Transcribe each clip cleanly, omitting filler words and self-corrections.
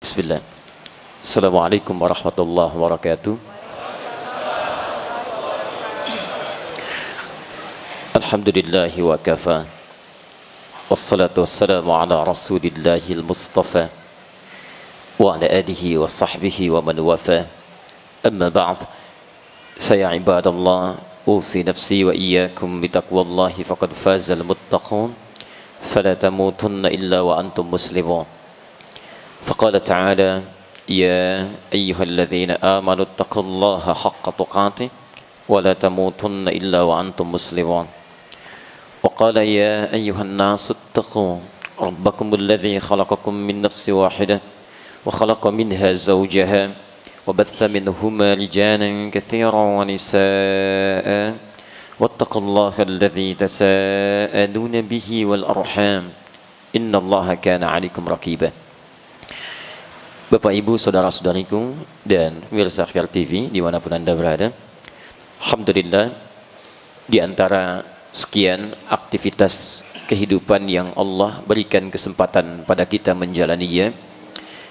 Bismillah. Assalamualaikum warahmatullahi wabarakatuh. Alhamdulillahi wa kafa. Wassalatu wassalamu ala rasulillahil mustafa wa ala alihi wa sahbihi wa man wafa. Amma ba'd. Faya ibadallah, usi nafsi wa iyyakum bitaqwallahi faqad fazal muttaqun. Fala tamutunna illa wa antum muslimun. فقال تعالى يا أيها الذين آمنوا اتقوا الله حق تقاته ولا تموتن إلا وأنتم مسلمون وقال يا أيها الناس اتقوا ربكم الذي خلقكم من نفس واحدة وخلق منها زوجها وبث منهما رجالا كثيرا ونساء واتقوا الله الذي تساءلون به والأرحام إن الله كان عليكم رقيبا. Bapak Ibu, saudara-saudariku dan pemirsa Akhir TV dimanapun Anda berada, alhamdulillah di antara sekian aktivitas kehidupan yang Allah berikan kesempatan pada kita menjalaninya,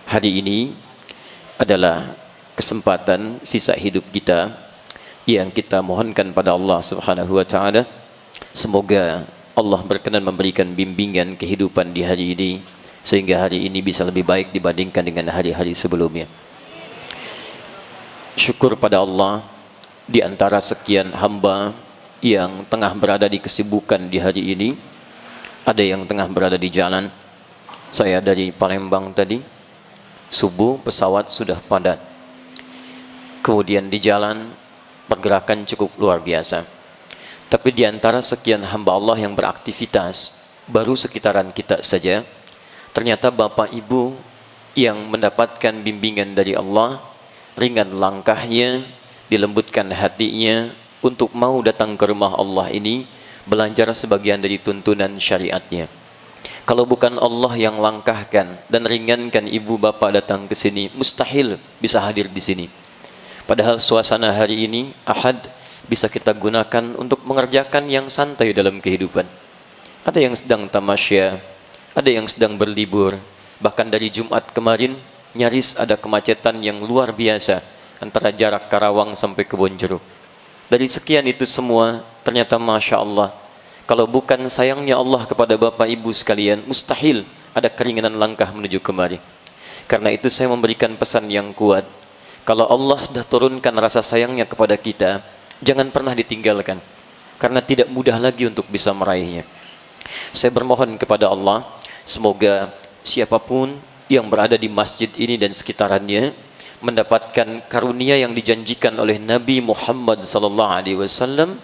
hari ini adalah kesempatan sisa hidup kita yang kita mohonkan pada Allah Subhanahu wa taala. Semoga Allah berkenan memberikan bimbingan kehidupan di hari ini sehingga hari ini bisa lebih baik dibandingkan dengan hari-hari sebelumnya. Syukur pada Allah, di antara sekian hamba yang tengah berada di kesibukan di hari ini, ada yang tengah berada di jalan. Saya dari Palembang tadi, subuh pesawat sudah padat. Kemudian di jalan, pergerakan cukup luar biasa. Tapi di antara sekian hamba Allah yang beraktivitas, baru sekitaran kita saja, ternyata Bapak Ibu yang mendapatkan bimbingan dari Allah, ringan langkahnya, dilembutkan hatinya untuk mau datang ke rumah Allah ini, belajar sebagian dari tuntunan syariatnya. Kalau bukan Allah yang langkahkan dan ringankan ibu bapak datang ke sini, mustahil bisa hadir di sini. Padahal suasana hari ini, Ahad, bisa kita gunakan untuk mengerjakan yang santai dalam kehidupan. Ada yang sedang tamasya, ada yang sedang berlibur, bahkan dari Jumat kemarin nyaris ada kemacetan yang luar biasa antara jarak Karawang sampai Kebonjeruk. Dari sekian itu semua, ternyata Masya Allah, kalau bukan sayangnya Allah kepada Bapak Ibu sekalian, mustahil ada keringanan langkah menuju kemari. Karena itu saya memberikan pesan yang kuat, kalau Allah sudah turunkan rasa sayangnya kepada kita, jangan pernah ditinggalkan, karena tidak mudah lagi untuk bisa meraihnya. Saya bermohon kepada Allah, semoga siapapun yang berada di masjid ini dan sekitarannya mendapatkan karunia yang dijanjikan oleh Nabi Muhammad SAW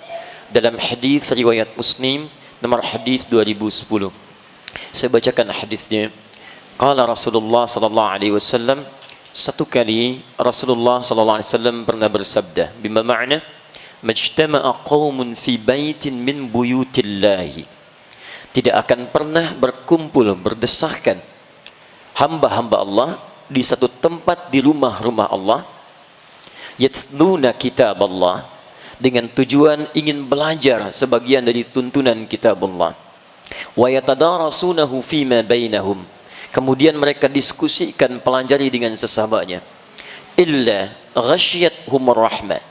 dalam hadis riwayat Muslim nomor hadis 2010. Saya bacakan hadisnya. Qala Rasulullah SAW, satu kali Rasulullah SAW pernah bersabda, bima ma'na majtama'a qaumun fi baitin min buyutillahi, tidak akan pernah berkumpul, berdesahkan hamba-hamba Allah di satu tempat di rumah-rumah Allah, yatluna kitab Allah, dengan tujuan ingin belajar sebagian dari tuntunan kitab Allah, wa yatadarasunahu fima bainahum, kemudian mereka diskusikan, pelajari dengan sesamanya, illa ghasyiyatuhumur rahmah,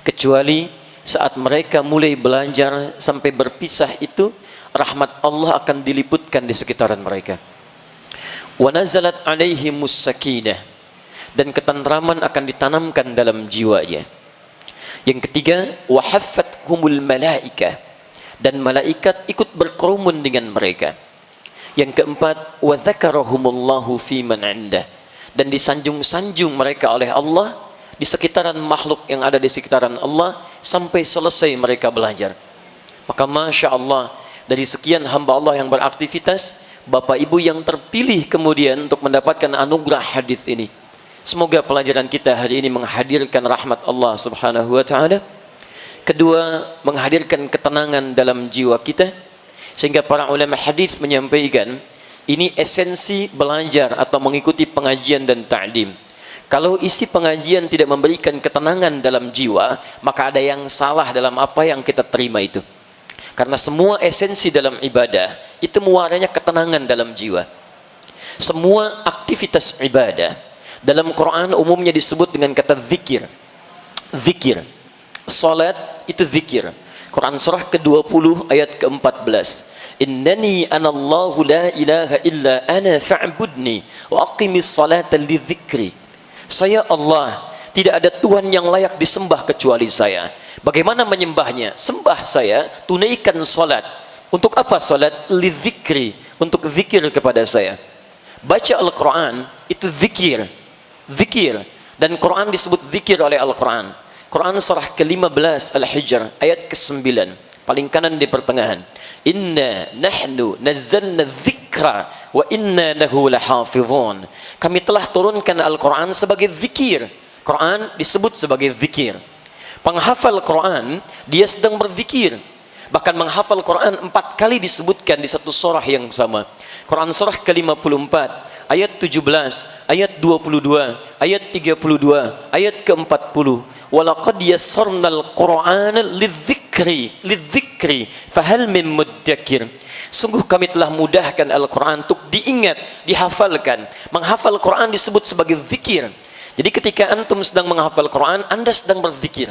kecuali saat mereka mulai belajar sampai berpisah itu, rahmat Allah akan diliputkan di sekitaran mereka. Wa nazalat alaihimus sakinah, dan ketentraman akan ditanamkan dalam jiwanya. Yang ketiga, wa haffathumul malaikah, dan malaikat ikut berkerumun dengan mereka. Yang keempat, wa dzakarahumullahu fi man 'indah, dan disanjung-sanjung mereka oleh Allah di sekitaran makhluk yang ada di sekitaran Allah sampai selesai mereka belajar. Maka Masya Allah, dari sekian hamba Allah yang beraktivitas, Bapak Ibu yang terpilih kemudian untuk mendapatkan anugerah hadis ini. Semoga pelajaran kita hari ini menghadirkan rahmat Allah Subhanahu wa taala. Kedua, menghadirkan ketenangan dalam jiwa kita, sehingga para ulama hadis menyampaikan ini esensi belajar atau mengikuti pengajian dan ta'lim. Kalau isi pengajian tidak memberikan ketenangan dalam jiwa, maka ada yang salah dalam apa yang kita terima itu. Karena semua esensi dalam ibadah itu muaranya ketenangan dalam jiwa. Semua aktivitas ibadah dalam Quran umumnya disebut dengan kata zikir. Zikir. Salat itu zikir. Quran surah ke-20 ayat ke-14. Innani anallahu la ilaha illa ana fa'budni wa aqimis salata li dzikri. Saya Allah, tidak ada Tuhan yang layak disembah kecuali saya. Bagaimana menyembahnya? Sembah saya, tunaikan salat. Untuk apa salat? Li dzikri, untuk zikir kepada saya. Baca Al-Quran itu zikir. Zikir. Dan Quran disebut zikir oleh Al-Quran. Quran surah ke-15 Al-Hijr ayat ke-9, paling kanan di pertengahan. Inna nahnu nazzalna dzikra wa inna lahu lahafizun. Kami telah turunkan Al-Quran sebagai zikir. Quran disebut sebagai zikir. Penghafal Quran dia sedang berzikir. Bahkan menghafal Quran 4 kali disebutkan di satu surah yang sama. Quran surah ke-54 ayat 17, ayat 22, ayat 32, ayat ke-40. Walaqad yassarnal Qur'ana lidzikri fahal min muddakir. Sungguh kami telah mudahkan Al-Quran untuk diingat, dihafalkan. Menghafal Quran disebut sebagai zikir. Jadi ketika antum sedang menghafal Quran, anda sedang berzikir.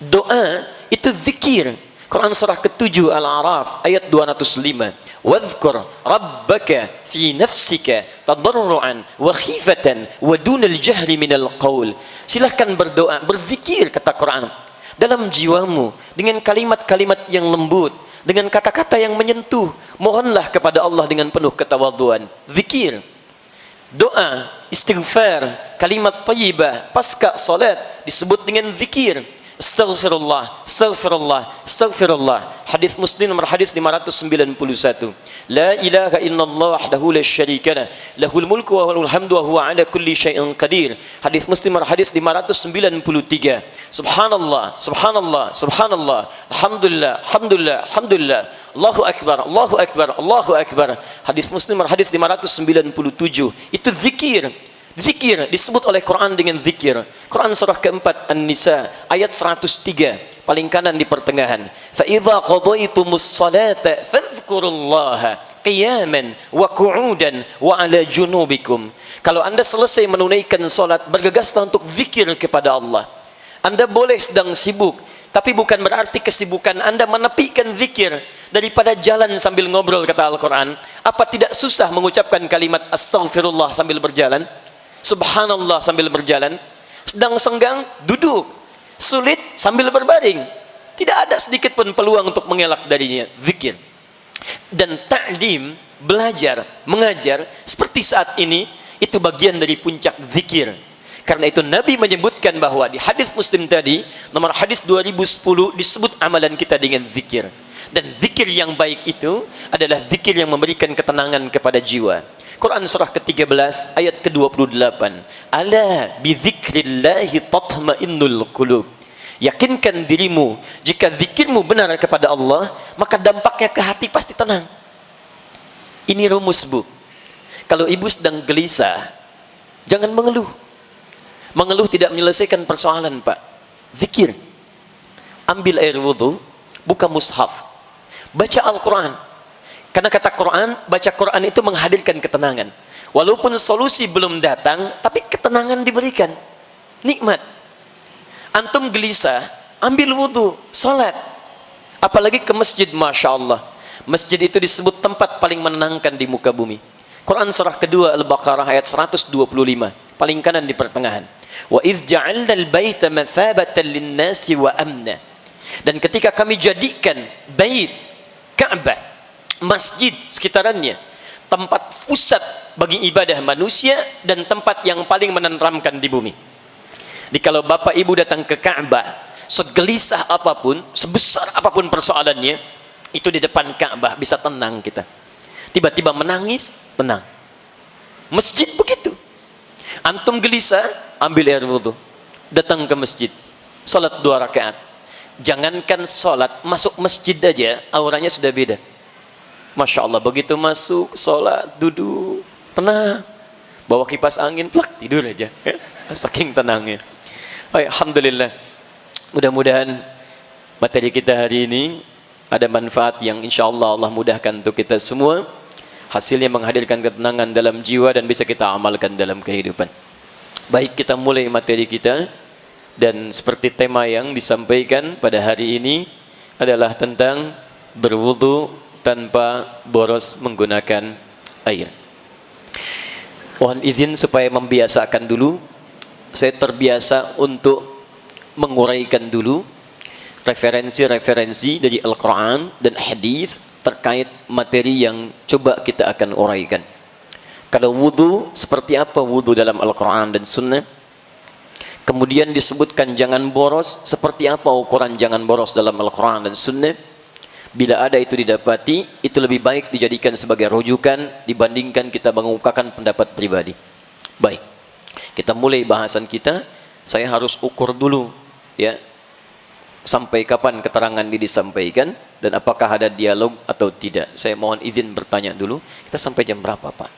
Doa itu zikir. Quran surah ke-7 Al-A'raf ayat 205. Wadhkur rabbaka fi nafsika tadarruan wa khifatan wa dunal jahri minal qaul. Silahkan berdoa, berzikir kata Quran dalam jiwamu dengan kalimat-kalimat yang lembut, dengan kata-kata yang menyentuh. Mohonlah kepada Allah dengan penuh ketawadhuan. Zikir, doa, istighfar, kalimat thayyibah pasca salat disebut dengan zikir. Astaghfirullah, astaghfirullah, astaghfirullah. Hadis Muslim nomor hadis 591. La ilaha illallah wahdahu la syarika lah, lahul mulku wa lahul hamdu wa huwa ala kulli syai'in qadir. Hadis Muslim nomor hadis 593. Subhanallah, subhanallah, subhanallah. Alhamdulillah, alhamdulillah, alhamdulillah. Allahu akbar, Allahu akbar, Allahu akbar. Hadis Muslim nomor hadis 597. Itu zikir. Zikir disebut oleh Quran dengan zikir. Quran surah keempat An-Nisa ayat 103, paling kanan di pertengahan. Fa idza qadaytumus salata fadhkurullaha qiyaman wa qu'udan wa ala junubikum. Kalau anda selesai menunaikan salat, bergegaslah untuk zikir kepada Allah. Anda boleh sedang sibuk, tapi bukan berarti kesibukan anda menepikan zikir. Daripada jalan sambil ngobrol kata Al-Quran, apa tidak susah mengucapkan kalimat astaghfirullah sambil berjalan? Subhanallah sambil berjalan. Sedang senggang, duduk. Sulit, sambil berbaring. Tidak ada sedikit pun peluang untuk mengelak darinya. Zikir. Dan ta'lim, belajar, mengajar seperti saat ini, itu bagian dari puncak zikir. Karena itu Nabi menyebutkan bahwa di hadis Muslim tadi, nomor hadis 2010, disebut amalan kita dengan zikir. Dan zikir yang baik itu adalah zikir yang memberikan ketenangan kepada jiwa. Quran surah ke-13 ayat ke-28. Ala bi dzikrillahi tatmainnul qulub. Yakinkan dirimu, jika zikirmu benar kepada Allah, maka dampaknya ke hati pasti tenang. Ini rumus, Bu. Kalau ibu sedang gelisah, jangan mengeluh. Mengeluh tidak menyelesaikan persoalan, Pak. Zikir. Ambil air wudu, buka mushaf, baca Al-Quran. Karena kata Quran, baca Quran itu menghadirkan ketenangan. Walaupun solusi belum datang, tapi ketenangan diberikan. Nikmat. Antum gelisah, ambil wudu, salat. Apalagi ke masjid, Masya Allah. Masjid itu disebut tempat paling menenangkan di muka bumi. Quran surah kedua Al-Baqarah ayat 125, paling kanan di pertengahan. Wa idh ja'alna al-baita mathabatan lin-nasi wa amna. Dan ketika kami jadikan bait Ka'bah, masjid sekitarannya, tempat pusat bagi ibadah manusia dan tempat yang paling menenteramkan di bumi. Jadi kalau bapak ibu datang ke Ka'bah, segelisah apapun, sebesar apapun persoalannya, itu di depan Ka'bah bisa tenang kita. Tiba-tiba menangis, tenang. Masjid begitu. Antum gelisah, ambil air wudu, datang ke masjid, salat 2 rakaat. Jangankan salat, masuk masjid aja auranya sudah beda. Masya Allah, begitu masuk salat, duduk, tenang, bawa kipas angin, plak, tidur aja. Saking tenangnya. Alhamdulillah. Mudah-mudahan materi kita hari ini ada manfaat yang insya Allah Allah mudahkan untuk kita semua. Hasilnya menghadirkan ketenangan dalam jiwa dan bisa kita amalkan dalam kehidupan. Baik, kita mulai materi kita. Dan seperti tema yang disampaikan pada hari ini adalah tentang berwudu tanpa boros menggunakan air. Mohon izin supaya membiasakan dulu. Saya terbiasa untuk menguraikan dulu referensi-referensi dari Al-Quran dan hadis terkait materi yang coba kita akan uraikan. Kalau wudu, seperti apa wudu dalam Al-Quran dan Sunnah? Kemudian disebutkan jangan boros, seperti apa ukuran jangan boros dalam Al-Quran dan Sunnah? Bila ada itu didapati, itu lebih baik dijadikan sebagai rujukan dibandingkan kita mengungkapkan pendapat pribadi. Baik, kita mulai bahasan kita. Saya harus ukur dulu, ya, sampai kapan keterangan ini disampaikan dan apakah ada dialog atau tidak. Saya mohon izin bertanya dulu. Kita sampai jam berapa, Pak?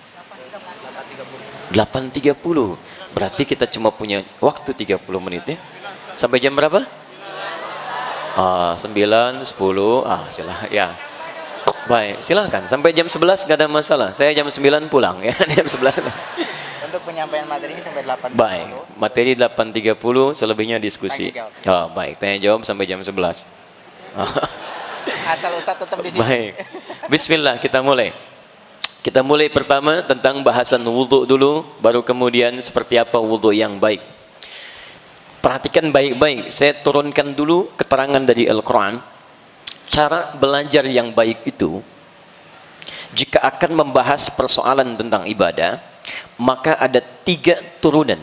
8.30. Berarti kita cuma punya waktu 30 menit ya. Sampai jam berapa? 9, 10. Silahkan ya. Baik, silahkan. Sampai jam 11 nggak ada masalah. Saya jam 9 pulang ya. Jam 11. Untuk penyampaian materi ini sampai 8.30. Baik, materi 8.30, selebihnya diskusi. Baik, tanya jawab sampai jam 11. Asal Ustadz tetap di sini. Baik. Bismillah, kita mulai. Kita mulai pertama tentang bahasan wudhu dulu, baru kemudian seperti apa wudhu yang baik. Perhatikan baik-baik, saya turunkan dulu keterangan dari Al-Quran. Cara belajar yang baik itu, jika akan membahas persoalan tentang ibadah, maka ada 3 turunan,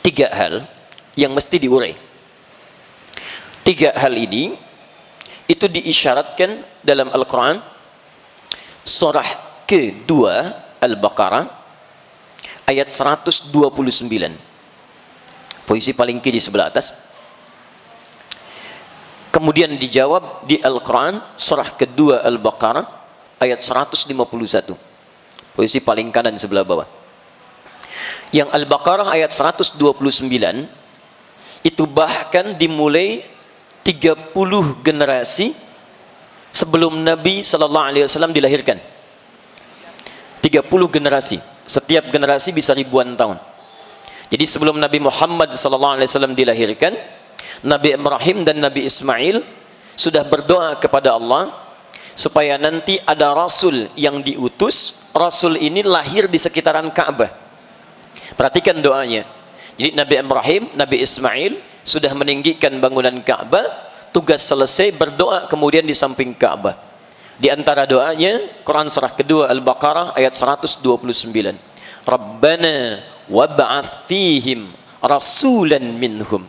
3 hal yang mesti diurai. 3 hal ini, itu diisyaratkan dalam Al-Quran, surah kedua Al-Baqarah ayat 129. Posisi paling kiri sebelah atas. Kemudian dijawab di Al-Quran surah kedua Al-Baqarah ayat 151. Posisi paling kanan sebelah bawah. Yang Al-Baqarah ayat 129 itu bahkan dimulai 30 generasi sebelum Nabi SAW dilahirkan. 30 generasi, setiap generasi bisa ribuan tahun. Jadi sebelum Nabi Muhammad SAW dilahirkan, Nabi Ibrahim dan Nabi Ismail sudah berdoa kepada Allah supaya nanti ada Rasul yang diutus. Rasul ini lahir di sekitaran Ka'bah. Perhatikan doanya. Jadi Nabi Ibrahim, Nabi Ismail sudah meninggikan bangunan Ka'bah, tugas selesai, berdoa kemudian di samping Ka'bah. Di antara doanya, Quran surah kedua Al-Baqarah ayat 129. Rabbana wab'ath fihim rasulan minhum.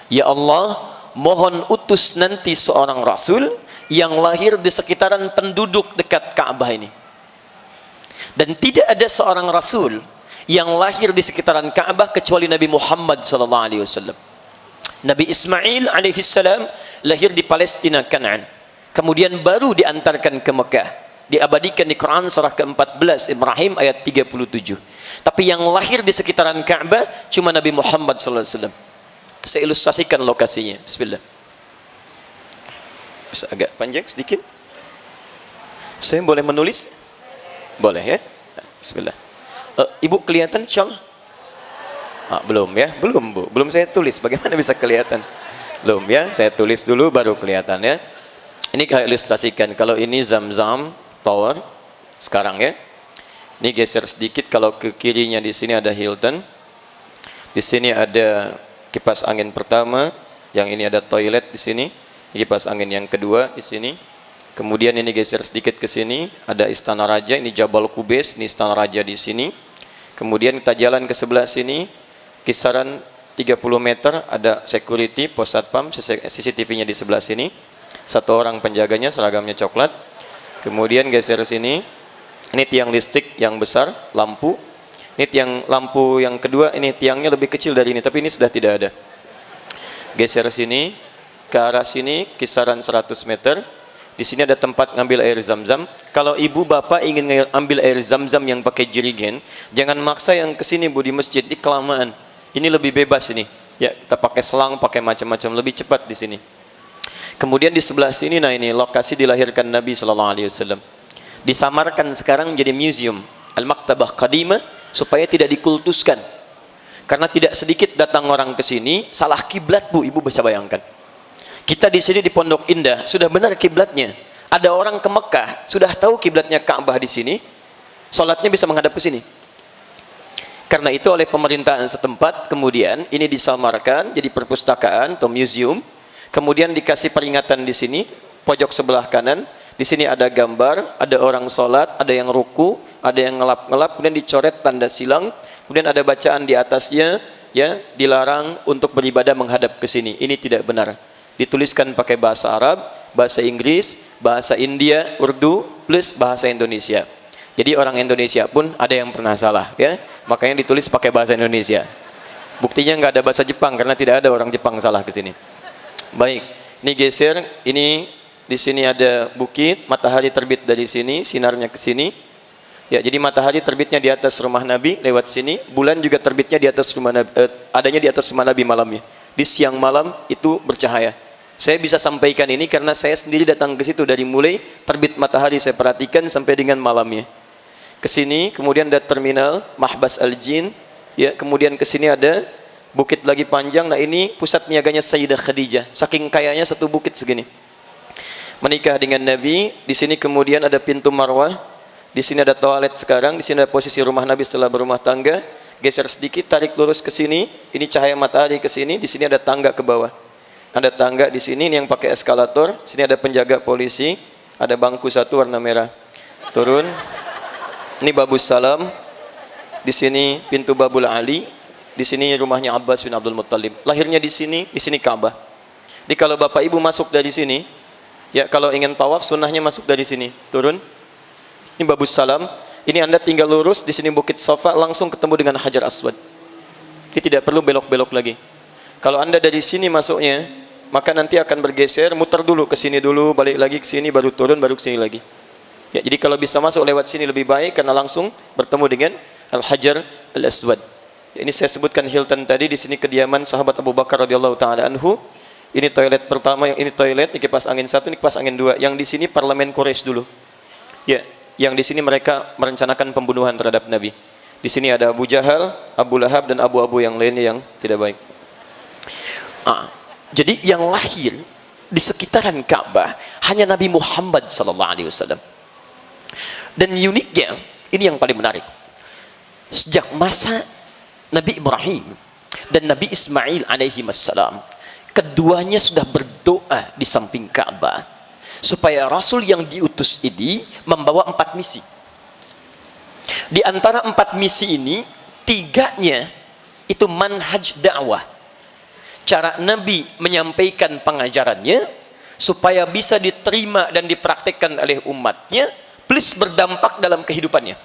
Ya Allah, mohon utus nanti seorang rasul yang lahir di sekitaran penduduk dekat Ka'bah ini. Dan tidak ada seorang rasul yang lahir di sekitaran Ka'bah kecuali Nabi Muhammad SAW. Nabi Ismail alaihissalam lahir di Palestina, Kanaan. Kemudian baru diantarkan ke Mekah, diabadikan di Quran surah ke-14 Ibrahim ayat 37. Tapi yang lahir di sekitaran Ka'bah cuma Nabi Muhammad SAW. Saya ilustrasikan lokasinya. Bismillah. Bisa agak panjang sedikit? Saya boleh menulis? Boleh ya? Bismillah. Ibu kelihatan insyaallah? Belum ya? Belum Bu. Belum saya tulis. Bagaimana bisa kelihatan? Belum ya? Saya tulis dulu baru kelihatan ya. Ini saya ilustrasikan. Kalau ini Zamzam Tower sekarang ya. Ini geser sedikit. Kalau ke kirinya di sini ada Hilton. Di sini ada kipas angin pertama. Yang ini ada toilet di sini. Kipas angin yang kedua di sini. Kemudian ini geser sedikit ke sini. Ada Istana Raja. Ini Jabal Qubais. Ini Istana Raja di sini. Kemudian kita jalan ke sebelah sini. Kisaran 30 meter ada security, pos satpam, CCTV-nya di sebelah sini. Satu orang penjaganya, seragamnya coklat. Kemudian geser sini. Ini tiang listrik yang besar, lampu. Ini tiang lampu yang kedua, ini tiangnya lebih kecil dari ini, tapi ini sudah tidak ada. Geser sini, ke arah sini, kisaran 100 meter. Di sini ada tempat ngambil air zam-zam. Kalau ibu bapak ingin ambil air zam-zam yang pakai jerigen, jangan maksa yang ke sini Bu, di masjid, di kelamaan. Ini lebih bebas ini. Ya, kita pakai selang, pakai macam-macam, lebih cepat di sini. Kemudian di sebelah sini, nah ini lokasi dilahirkan Nabi SAW. Disamarkan sekarang menjadi museum, Al-Maktabah Qadimah, supaya tidak dikultuskan. Karena tidak sedikit datang orang ke sini salah kiblat, Bu. Ibu bisa bayangkan. Kita di sini di Pondok Indah sudah benar kiblatnya. Ada orang ke Mekah sudah tahu kiblatnya Ka'bah di sini, salatnya bisa menghadap ke sini. Karena itu oleh pemerintahan setempat kemudian ini disamarkan jadi perpustakaan atau museum. Kemudian dikasih peringatan di sini, pojok sebelah kanan. Di sini ada gambar, ada orang sholat, ada yang ruku, ada yang ngelap-ngelap, kemudian dicoret tanda silang, kemudian ada bacaan di atasnya, ya, dilarang untuk beribadah menghadap ke sini. Ini tidak benar. Dituliskan pakai bahasa Arab, bahasa Inggris, bahasa India, Urdu, plus bahasa Indonesia. Jadi orang Indonesia pun ada yang pernah salah, ya. Makanya ditulis pakai bahasa Indonesia. Buktinya nggak ada bahasa Jepang karena tidak ada orang Jepang salah ke sini. Baik, ini geser, ini di sini ada bukit, matahari terbit dari sini, sinarnya ke sini. Ya, jadi matahari terbitnya di atas rumah Nabi lewat sini, bulan juga terbitnya di atas rumah Nabi, adanya di atas rumah Nabi malamnya. Di siang malam itu bercahaya. Saya bisa sampaikan ini karena saya sendiri datang ke situ dari mulai terbit matahari saya perhatikan sampai dengan malamnya. Ke sini, kemudian ada terminal Mahbas Al-Jin, ya, kemudian ke sini ada bukit lagi panjang. Nah, ini pusat niaganya Sayyidah Khadijah. Saking kayanya satu bukit segini. Menikah dengan Nabi, di sini kemudian ada pintu Marwah, di sini ada toilet sekarang, di sini ada posisi rumah Nabi setelah berumah tangga. Geser sedikit, tarik lurus ke sini, ini cahaya matahari ke sini, di sini ada tangga ke bawah. Ada tangga di sini, ini yang pakai eskalator, sini ada penjaga polisi, ada bangku satu warna merah. Turun. Ini Babus Salam, di sini pintu Babul Ali, di sini rumahnya Abbas bin Abdul Muttalib. Lahirnya di sini Ka'bah. Jadi kalau Bapak Ibu masuk dari sini, ya, kalau ingin tawaf sunnahnya masuk dari sini. Turun. Ini Babus Salam. Ini Anda tinggal lurus, di sini Bukit Safa, langsung ketemu dengan Hajar Aswad. Ini tidak perlu belok-belok lagi. Kalau Anda dari sini masuknya, maka nanti akan bergeser, muter dulu ke sini dulu, balik lagi ke sini, baru turun, baru ke sini lagi. Ya, jadi kalau bisa masuk lewat sini lebih baik karena langsung bertemu dengan Al-Hajar Al-Aswad. Ya, ini saya sebutkan Hilton tadi, di sini kediaman sahabat Abu Bakar radhiyallahu taala anhu. Ini toilet pertama, yang ini toilet, ini kipas angin satu, ini kipas angin dua. Yang di sini parlemen Quraisy dulu. Ya, yang di sini mereka merencanakan pembunuhan terhadap Nabi. Di sini ada Abu Jahal, Abu Lahab dan abu-abu yang lainnya yang tidak baik. Jadi yang lahir di sekitaran Ka'bah hanya Nabi Muhammad sallallahu alaihi wasallam. Dan uniknya, ini yang paling menarik. Sejak masa Nabi Ibrahim dan Nabi Ismail alaihi wassalam, keduanya sudah berdoa di samping Ka'bah supaya Rasul yang diutus ini membawa 4 misi. Di antara 4 misi ini, 3-nya itu manhaj dakwah. Cara Nabi menyampaikan pengajarannya supaya bisa diterima dan dipraktikkan oleh umatnya, plus berdampak dalam kehidupannya.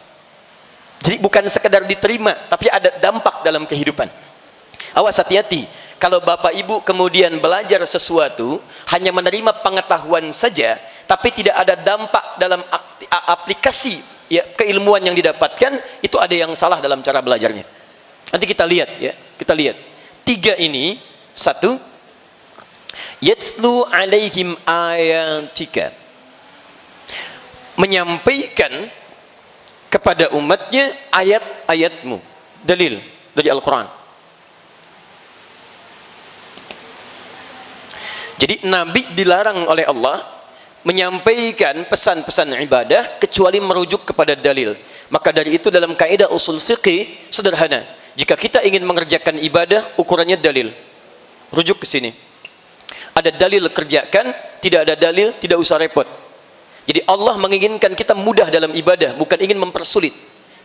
Jadi bukan sekedar diterima, tapi ada dampak dalam kehidupan. Awas, hati-hati. Kalau Bapak Ibu kemudian belajar sesuatu, hanya menerima pengetahuan saja, tapi tidak ada dampak dalam aplikasi, ya, keilmuan yang didapatkan, itu ada yang salah dalam cara belajarnya. Nanti kita lihat, ya, kita lihat. 3 ini, 1, yatslu alaihim ayatika, menyampaikan kepada umatnya ayat-ayatmu, dalil dari Al-Quran. Jadi Nabi dilarang oleh Allah menyampaikan pesan-pesan ibadah kecuali merujuk kepada dalil. Maka dari itu dalam kaidah usul fiqih sederhana, jika kita ingin mengerjakan ibadah, ukurannya dalil, rujuk ke sini. Ada dalil, kerjakan, tidak ada dalil, tidak usah repot. Jadi Allah menginginkan kita mudah dalam ibadah, bukan ingin mempersulit.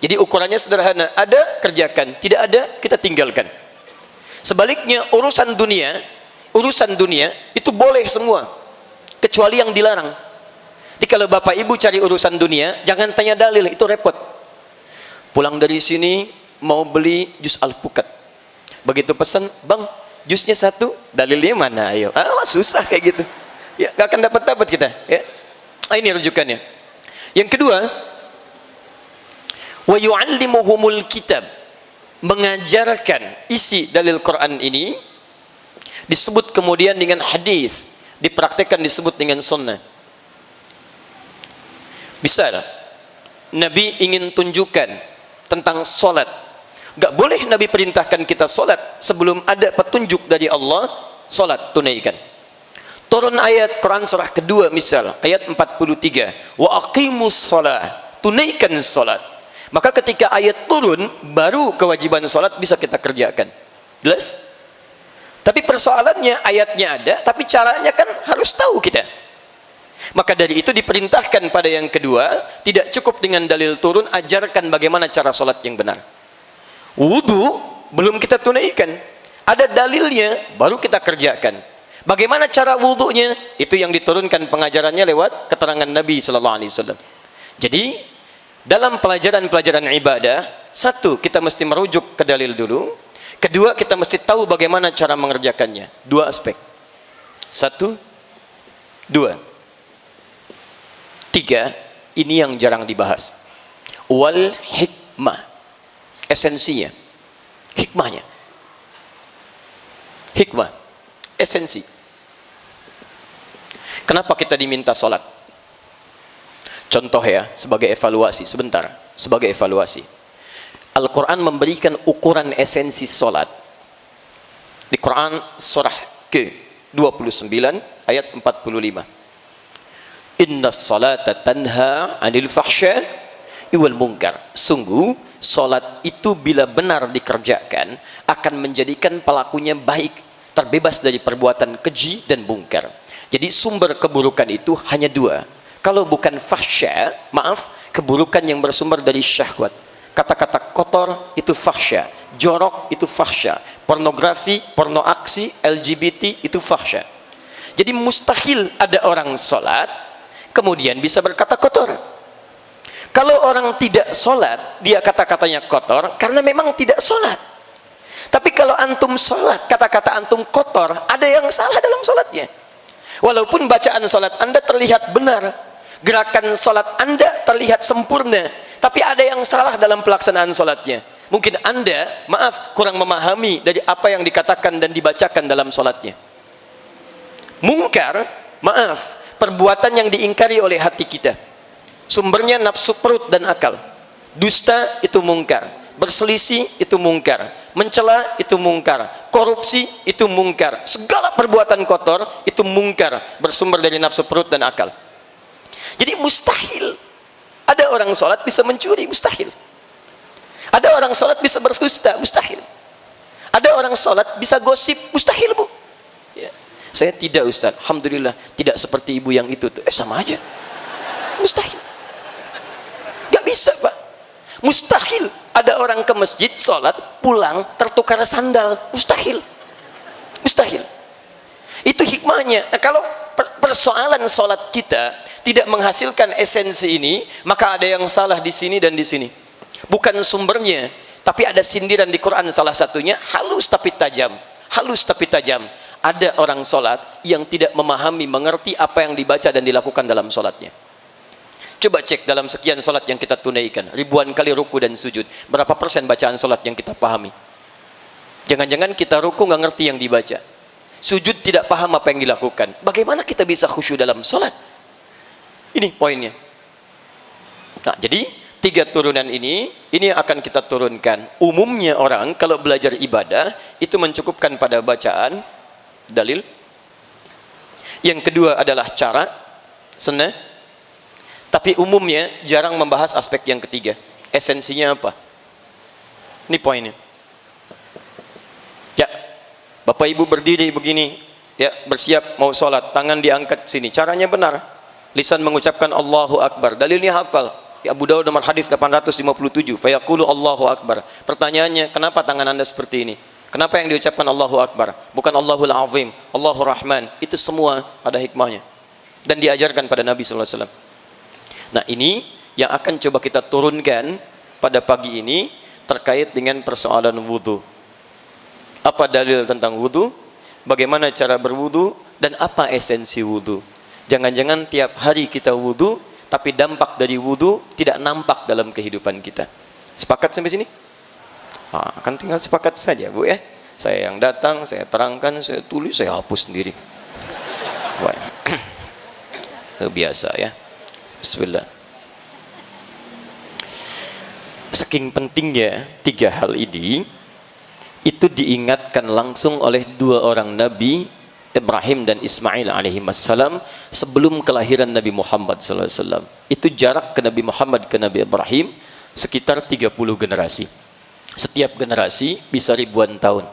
Jadi ukurannya sederhana, ada, kerjakan, tidak ada, kita tinggalkan. Sebaliknya urusan dunia itu boleh semua, kecuali yang dilarang. Jadi kalau Bapak Ibu cari urusan dunia, jangan tanya dalil, itu repot. Pulang dari sini mau beli jus alpukat, begitu pesan, bang, jusnya 1, dalilnya mana? Ayo, susah kayak gitu. Ya, gak akan dapat kita. Ya. Ini rujukannya. Yang kedua, wa yu'allimuhumul kitab, mengajarkan isi dalil Quran ini, disebut kemudian dengan hadis, dipraktekkan disebut dengan sunnah. Bisa Nabi ingin tunjukkan tentang solat. Gak boleh Nabi perintahkan kita solat sebelum ada petunjuk dari Allah. Solat tunaikan. Turun ayat Quran surah kedua misal ayat 43, wa aqimus shalah, tunaikan solat. Maka ketika ayat turun baru kewajiban solat bisa kita kerjakan. Jelas? Tapi persoalannya ayatnya ada, tapi caranya kan harus tahu kita. Maka dari itu diperintahkan pada yang kedua, tidak cukup dengan dalil turun, ajarkan bagaimana cara solat yang benar. Wudu belum kita tunaikan, ada dalilnya baru kita kerjakan. Bagaimana cara wudunya? Itu yang diturunkan pengajarannya lewat keterangan Nabi sallallahu alaihi wasallam. Jadi dalam pelajaran-pelajaran ibadah, satu, kita mesti merujuk ke dalil dulu. Kedua, kita mesti tahu bagaimana cara mengerjakannya. Dua aspek. Satu, dua. Tiga, ini yang jarang dibahas. Wal hikmah. Esensinya. Hikmahnya. Hikmah. Esensi. Kenapa kita diminta sholat? Contoh ya, sebagai evaluasi, sebentar, sebagai evaluasi. Al-Quran memberikan ukuran esensi solat. Di Quran surah ke-29 ayat 45. Inna salata tanha anil fahsya wal munkar. Sungguh, solat itu bila benar dikerjakan akan menjadikan pelakunya baik, terbebas dari perbuatan keji dan mungkar. Jadi sumber keburukan itu hanya dua. Kalau bukan fahsya, maaf, keburukan yang bersumber dari syahwat. Kata-kata kotor itu fahsya, jorok itu fahsya, pornografi, porno aksi, LGBT itu fahsya. Jadi mustahil ada orang sholat kemudian bisa berkata kotor. Kalau orang tidak sholat, dia kata-katanya kotor karena memang tidak sholat. Tapi kalau antum sholat, kata-kata antum kotor, ada yang salah dalam sholatnya. Walaupun bacaan sholat Anda terlihat benar, gerakan sholat Anda terlihat sempurna, tapi ada yang salah dalam pelaksanaan sholatnya. Mungkin Anda, maaf, kurang memahami dari apa yang dikatakan dan dibacakan dalam sholatnya. Mungkar, maaf, perbuatan yang diingkari oleh hati kita. Sumbernya nafsu perut dan akal. Dusta itu mungkar, berselisih itu mungkar, mencela itu mungkar, korupsi itu mungkar, segala perbuatan kotor itu mungkar, bersumber dari nafsu perut dan akal. Jadi mustahil ada orang sholat bisa mencuri, mustahil. Ada orang sholat bisa berdusta, mustahil. Ada orang sholat bisa gosip, mustahil, Bu. Ya. Saya tidak, Ustaz, alhamdulillah tidak seperti ibu yang itu tuh. Sama aja, mustahil. Gak bisa, Pak. Mustahil ada orang ke masjid sholat pulang tertukar sandal, mustahil. Mustahil. Itu hikmahnya. Nah, kalau persoalan sholat kita tidak menghasilkan esensi ini, maka ada yang salah di sini dan di sini. Bukan sumbernya, tapi ada sindiran di Quran, salah satunya halus tapi tajam. Halus tapi tajam. Ada orang sholat yang tidak memahami, mengerti apa yang dibaca dan dilakukan dalam sholatnya. Coba cek dalam sekian sholat yang kita tunaikan, ribuan kali ruku dan sujud, berapa persen bacaan sholat yang kita pahami? Jangan-jangan kita ruku nggak ngerti yang dibaca, sujud tidak paham apa yang dilakukan. Bagaimana kita bisa khusyuk dalam sholat? Ini poinnya. Nah, jadi tiga turunan ini akan kita turunkan. Umumnya orang kalau belajar ibadah itu mencukupkan pada bacaan, dalil. Yang kedua adalah cara, sunnah. Tapi umumnya jarang membahas aspek yang ketiga. Esensinya apa? Ini poinnya. Ya, Bapak Ibu berdiri begini, ya, bersiap mau sholat, tangan diangkat sini. Caranya benar. Lisan mengucapkan Allahu Akbar. Dalilnya hafal. Ya, Abu Dawud nomor hadis 857. Fayaqulu Allahu Akbar. Pertanyaannya, kenapa tangan Anda seperti ini? Kenapa yang diucapkan Allahu Akbar? Bukan Allahul Azim, Allahur Rahman. Itu semua ada hikmahnya. Dan diajarkan pada Nabi sallallahu alaihi wasallam. Nah, ini yang akan coba kita turunkan pada pagi ini terkait dengan persoalan wudu. Apa dalil tentang wudu? Bagaimana cara berwudu? Dan apa esensi wudu? Jangan-jangan tiap hari kita wudu, tapi dampak dari wudu tidak nampak dalam kehidupan kita. Sepakat sampai sini? Nah, kan tinggal sepakat saja, Bu, ya. Saya yang datang, saya terangkan, saya tulis, saya hapus sendiri. Wah. Biasa ya. Bismillah. Saking pentingnya tiga hal ini, itu diingatkan langsung oleh dua orang Nabi, Ibrahim dan Ismail alaihi wassalam, sebelum kelahiran Nabi Muhammad sallallahu alaihi wasallam. Itu jarak ke Nabi Muhammad ke Nabi Ibrahim sekitar 30 generasi. Setiap generasi bisa ribuan tahun.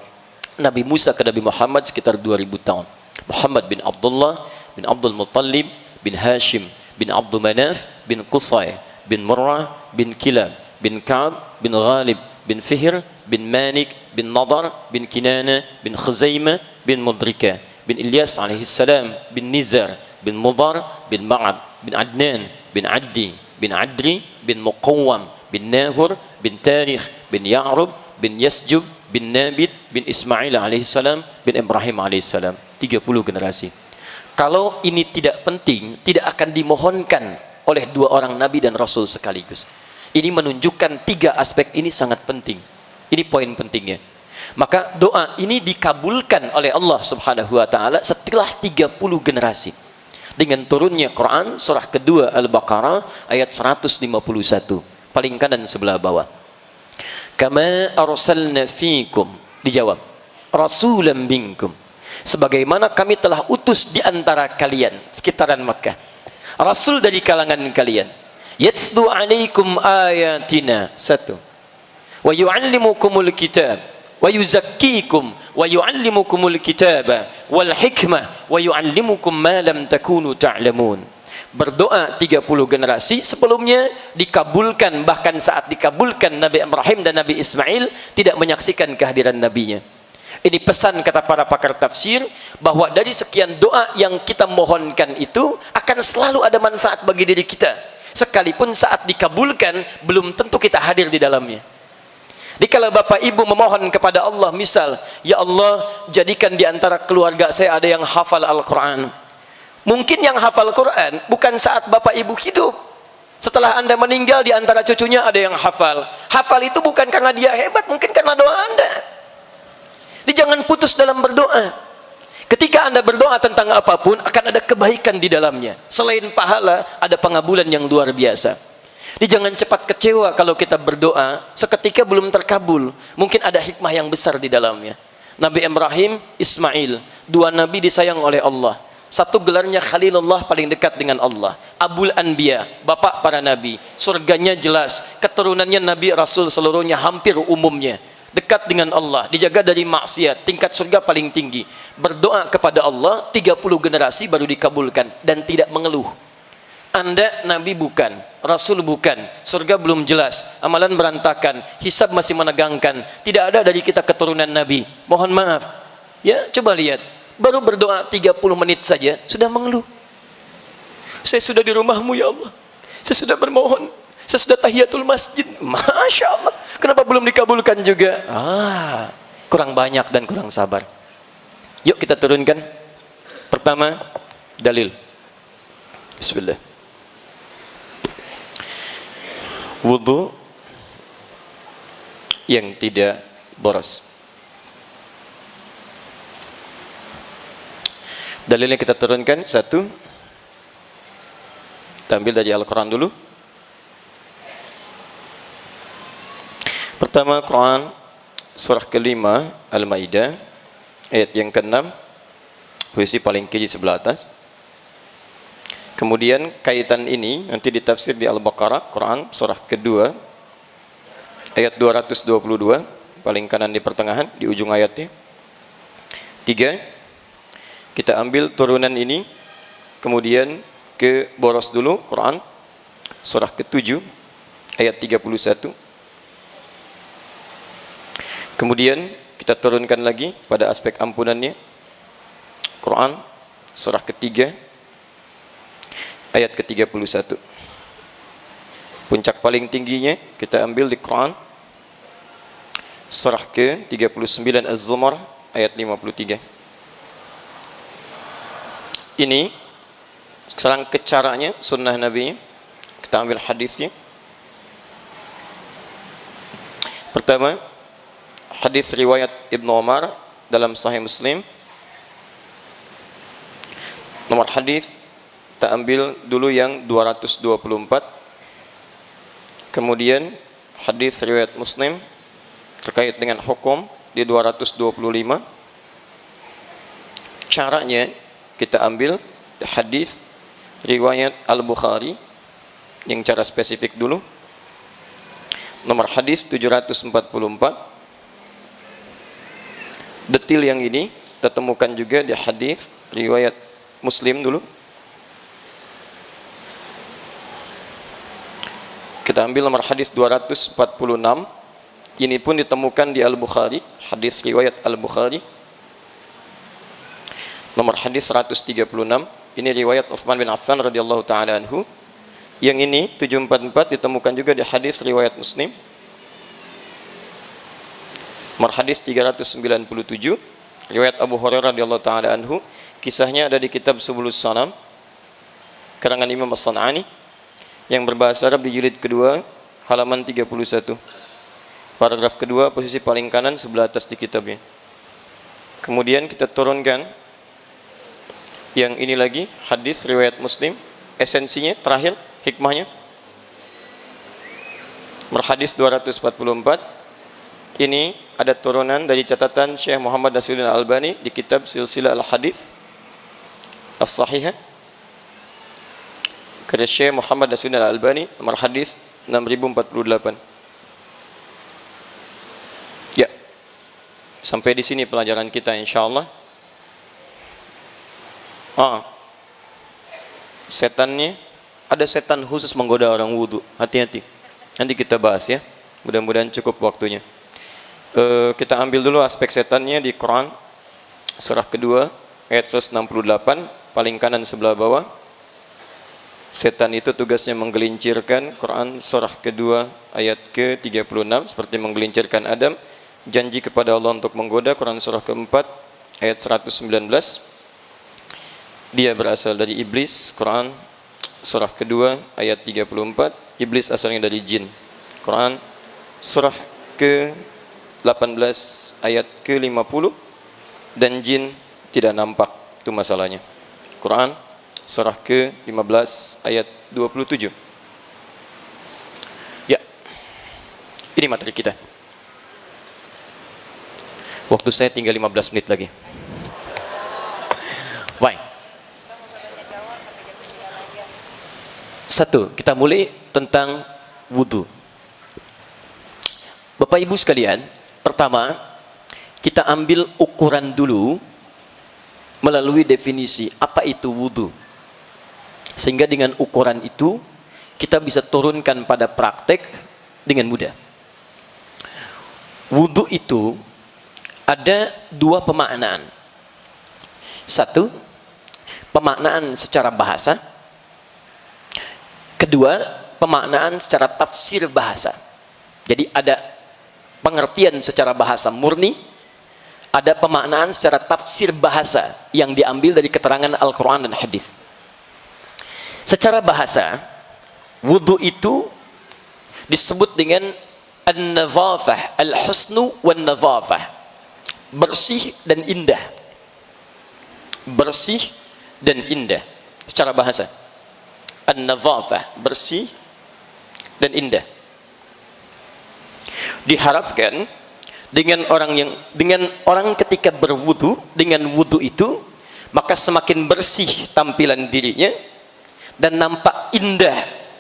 Nabi Musa ke Nabi Muhammad sekitar 2000 tahun. Muhammad bin Abdullah bin Abdul Muttalib bin Hashim bin Abdul Manaf bin Qusay bin Murrah bin Kilab bin Ka'ab bin Ghalib bin Fihr bin Manik bin Nadar bin Kinana bin Khuzaimah bin Mudrika bin Ilyas alaihi salam bin Nizar bin Mudar bin Ma'ad bin Adnan bin Addi bin Adri bin Muqawwam bin Nahur bin Tarikh bin Ya'rub bin Yasjub bin Nabit bin Ismail alaihi salam bin Ibrahim alaihi salam. 30 generasi. Kalau ini tidak penting, tidak akan dimohonkan oleh dua orang Nabi dan Rasul sekaligus. Ini menunjukkan tiga aspek ini sangat penting. Ini poin pentingnya. Maka doa ini dikabulkan oleh Allah Subhanahu wa taala setelah 30 generasi. Dengan turunnya Quran surah kedua Al-Baqarah ayat 151, paling kanan sebelah bawah. Kama arsalna fikum, dijawab, rasulan minkum, sebagaimana kami telah utus di antara kalian, sekitaran Makkah, rasul dari kalangan kalian, yatslu alaikum ayatina, satu, wa yu'allimukumul kitab wa yuzakkikum wa yu'allimukumul kitaba wal hikmah wa yu'allimukum ma lam takunu ta'lamun. Berdoa 30 generasi sebelumnya dikabulkan, bahkan saat dikabulkan Nabi Ibrahim dan Nabi Ismail tidak menyaksikan kehadiran nabinya. Ini pesan kata para pakar tafsir, bahwa dari sekian doa yang kita mohonkan itu akan selalu ada manfaat bagi diri kita, sekalipun saat dikabulkan belum tentu kita hadir di dalamnya. Dikala bapak ibu memohon kepada Allah, misal, ya Allah jadikan di antara keluarga saya ada yang hafal Al-Quran. Mungkin yang hafal Quran bukan saat bapak ibu hidup. Setelah anda meninggal, di antara cucunya ada yang hafal. Hafal itu bukan karena dia hebat, mungkin karena doa anda. Jadi jangan putus dalam berdoa. Ketika anda berdoa tentang apapun, akan ada kebaikan di dalamnya. Selain pahala, ada pengabulan yang luar biasa. Jadi jangan cepat kecewa kalau kita berdoa seketika belum terkabul. Mungkin ada hikmah yang besar di dalamnya. Nabi Ibrahim, Ismail, dua nabi disayang oleh Allah. Satu gelarnya Khalilullah, paling dekat dengan Allah. Abul Anbiya, bapak para nabi. Surganya jelas. Keturunannya nabi rasul seluruhnya hampir umumnya dekat dengan Allah, dijaga dari maksiat, tingkat surga paling tinggi. Berdoa kepada Allah 30 generasi baru dikabulkan dan tidak mengeluh. Anda nabi bukan, rasul bukan, surga belum jelas, amalan berantakan, hisab masih menegangkan, tidak ada dari kita keturunan nabi. Mohon maaf. Ya, coba lihat. Baru berdoa 30 menit saja sudah mengeluh. Saya sudah di rumahmu ya Allah. Saya sudah bermohon. Saya sudah tahiyatul masjid. Masya Allah. Kenapa belum dikabulkan juga? Kurang banyak dan kurang sabar. Yuk kita turunkan. Pertama, dalil. Bismillah. Wudu yang tidak boros. Dalilnya kita turunkan. Satu, kita ambil dari Al-Quran dulu. Pertama, Quran surah kelima Al-Maidah ayat yang ke-6, posisi paling kiri sebelah atas. Kemudian kaitan ini nanti ditafsir di Al-Baqarah, Quran surah kedua ayat 222, paling kanan di pertengahan, di ujung ayatnya. Tiga, kita ambil turunan ini, kemudian ke boros dulu, Quran surah ke-7 ayat 31. Kemudian kita turunkan lagi pada aspek ampunannya, Quran surah ketiga ayat ke-31. Puncak paling tingginya kita ambil di Quran surah ke-39 Az-Zumar ayat 53. Ini sekarang ke caranya, sunnah Nabi. Kita ambil hadisnya. Pertama, hadis riwayat Ibnu Umar dalam Sahih Muslim. Nomor hadis kita ambil dulu yang 224. Kemudian hadis riwayat Muslim terkait dengan hukum di 225. Caranya kita ambil hadis riwayat Al-Bukhari yang cara spesifik dulu. Nomor hadis 744. Detil yang ini kita temukan juga di hadis riwayat Muslim dulu. Kita ambil nomor hadis 246. Ini pun ditemukan di Al-Bukhari, hadis riwayat Al-Bukhari. Nomor hadis 136. Ini riwayat Utsman bin Affan radhiyallahu taala anhu. Yang ini 744 ditemukan juga di hadis riwayat Muslim. Nomor hadis 397 riwayat Abu Hurairah radhiyallahu taala anhu. Kisahnya ada di kitab Subulus Salam karangan Imam As-San'ani yang berbahasa Arab di jilid kedua halaman 31. Paragraf kedua posisi paling kanan sebelah atas di kitabnya. Kemudian kita turunkan yang ini lagi hadis riwayat Muslim, esensinya terakhir hikmahnya. Hadis 244. Ini ada turunan dari catatan Syekh Muhammad Nasiruddin Al-Albani di kitab Silsilah Al-Hadits As-Sahihah. Karya Syekh Muhammad Nasiruddin Al-Albani, nomor hadis 6048. Ya. Sampai di sini pelajaran kita insyaallah. Setannya, ada setan khusus menggoda orang wudu. Hati-hati. Nanti kita bahas ya. Mudah-mudahan cukup waktunya. Kita ambil dulu aspek setannya di Quran surah kedua ayat 168 paling kanan sebelah bawah. Setan itu tugasnya menggelincirkan. Quran surah kedua ayat ke-36 seperti menggelincirkan Adam. Janji kepada Allah untuk menggoda. Quran surah keempat ayat 119. Dia berasal dari iblis. Quran surah kedua ayat 34. Iblis asalnya dari jin. Quran surah ke-18 ayat ke-50. Dan jin tidak nampak. Itu masalahnya. Quran surah ke-15 ayat 27. Ya. Ini materi kita. Waktu saya tinggal 15 menit lagi. Baik. Satu, kita mulai tentang wudu. Bapak Ibu sekalian, pertama kita ambil ukuran dulu melalui definisi apa itu wudu. Sehingga dengan ukuran itu kita bisa turunkan pada praktek dengan mudah. Wudu itu ada dua pemaknaan. Satu, pemaknaan secara bahasa. Kedua, pemaknaan secara tafsir bahasa. Jadi ada pengertian secara bahasa murni, ada pemaknaan secara tafsir bahasa yang diambil dari keterangan Al-Quran dan Hadis. Secara bahasa, wudu itu disebut dengan an-nadhafah, al-husnu wan-nadhafah. Bersih dan indah. Bersih dan indah secara bahasa. An-nadhafah, bersih dan indah. Diharapkan dengan orang ketika berwudu, dengan wudu itu maka semakin bersih tampilan dirinya dan nampak indah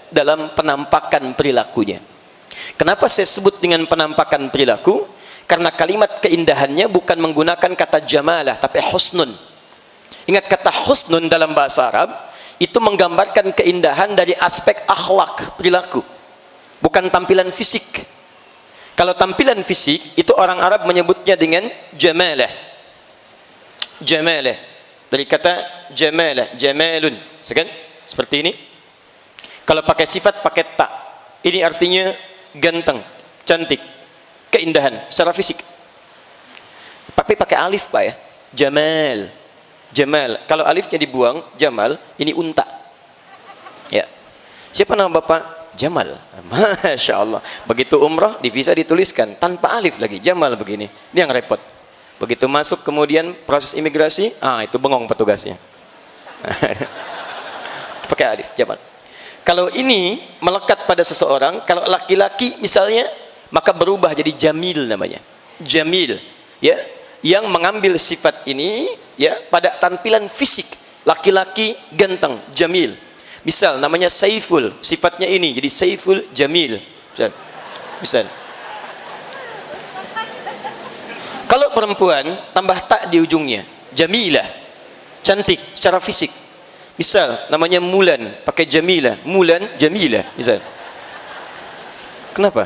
dalam penampakan perilakunya. Kenapa saya sebut dengan penampakan perilaku? Karena kalimat keindahannya bukan menggunakan kata jamalah tapi husnun. Ingat, kata husnun dalam bahasa Arab itu menggambarkan keindahan dari aspek akhlak, perilaku, bukan tampilan fisik. Kalau tampilan fisik itu orang Arab menyebutnya dengan jamalah. Jamalah dari kata jamalah, jamalun, seperti ini. Kalau pakai sifat pakai ta, ini artinya ganteng, cantik, keindahan secara fisik. Tapi pakai alif Pak ya, jamal, jamal. Kalau alifnya dibuang, jamal, ini unta. Ya. Siapa nama Bapak? Jamal. Masya Allah. Begitu umrah di visa dituliskan tanpa alif lagi, Jamal begini. Ini yang repot. Begitu masuk kemudian proses imigrasi, itu bengong petugasnya. Pakai alif, Jamal. Kalau ini melekat pada seseorang, kalau laki-laki misalnya, maka berubah jadi jamil namanya. Jamil, ya, yang mengambil sifat ini, ya, pada tampilan fisik. Laki-laki ganteng, jamil. Misal namanya Saiful, sifatnya ini jadi Saiful Jamil. Misal. Kalau perempuan tambah tak di ujungnya, Jamilah, cantik secara fisik. Misal namanya Mulan, pakai Jamilah, Mulan Jamilah, misal. Kenapa?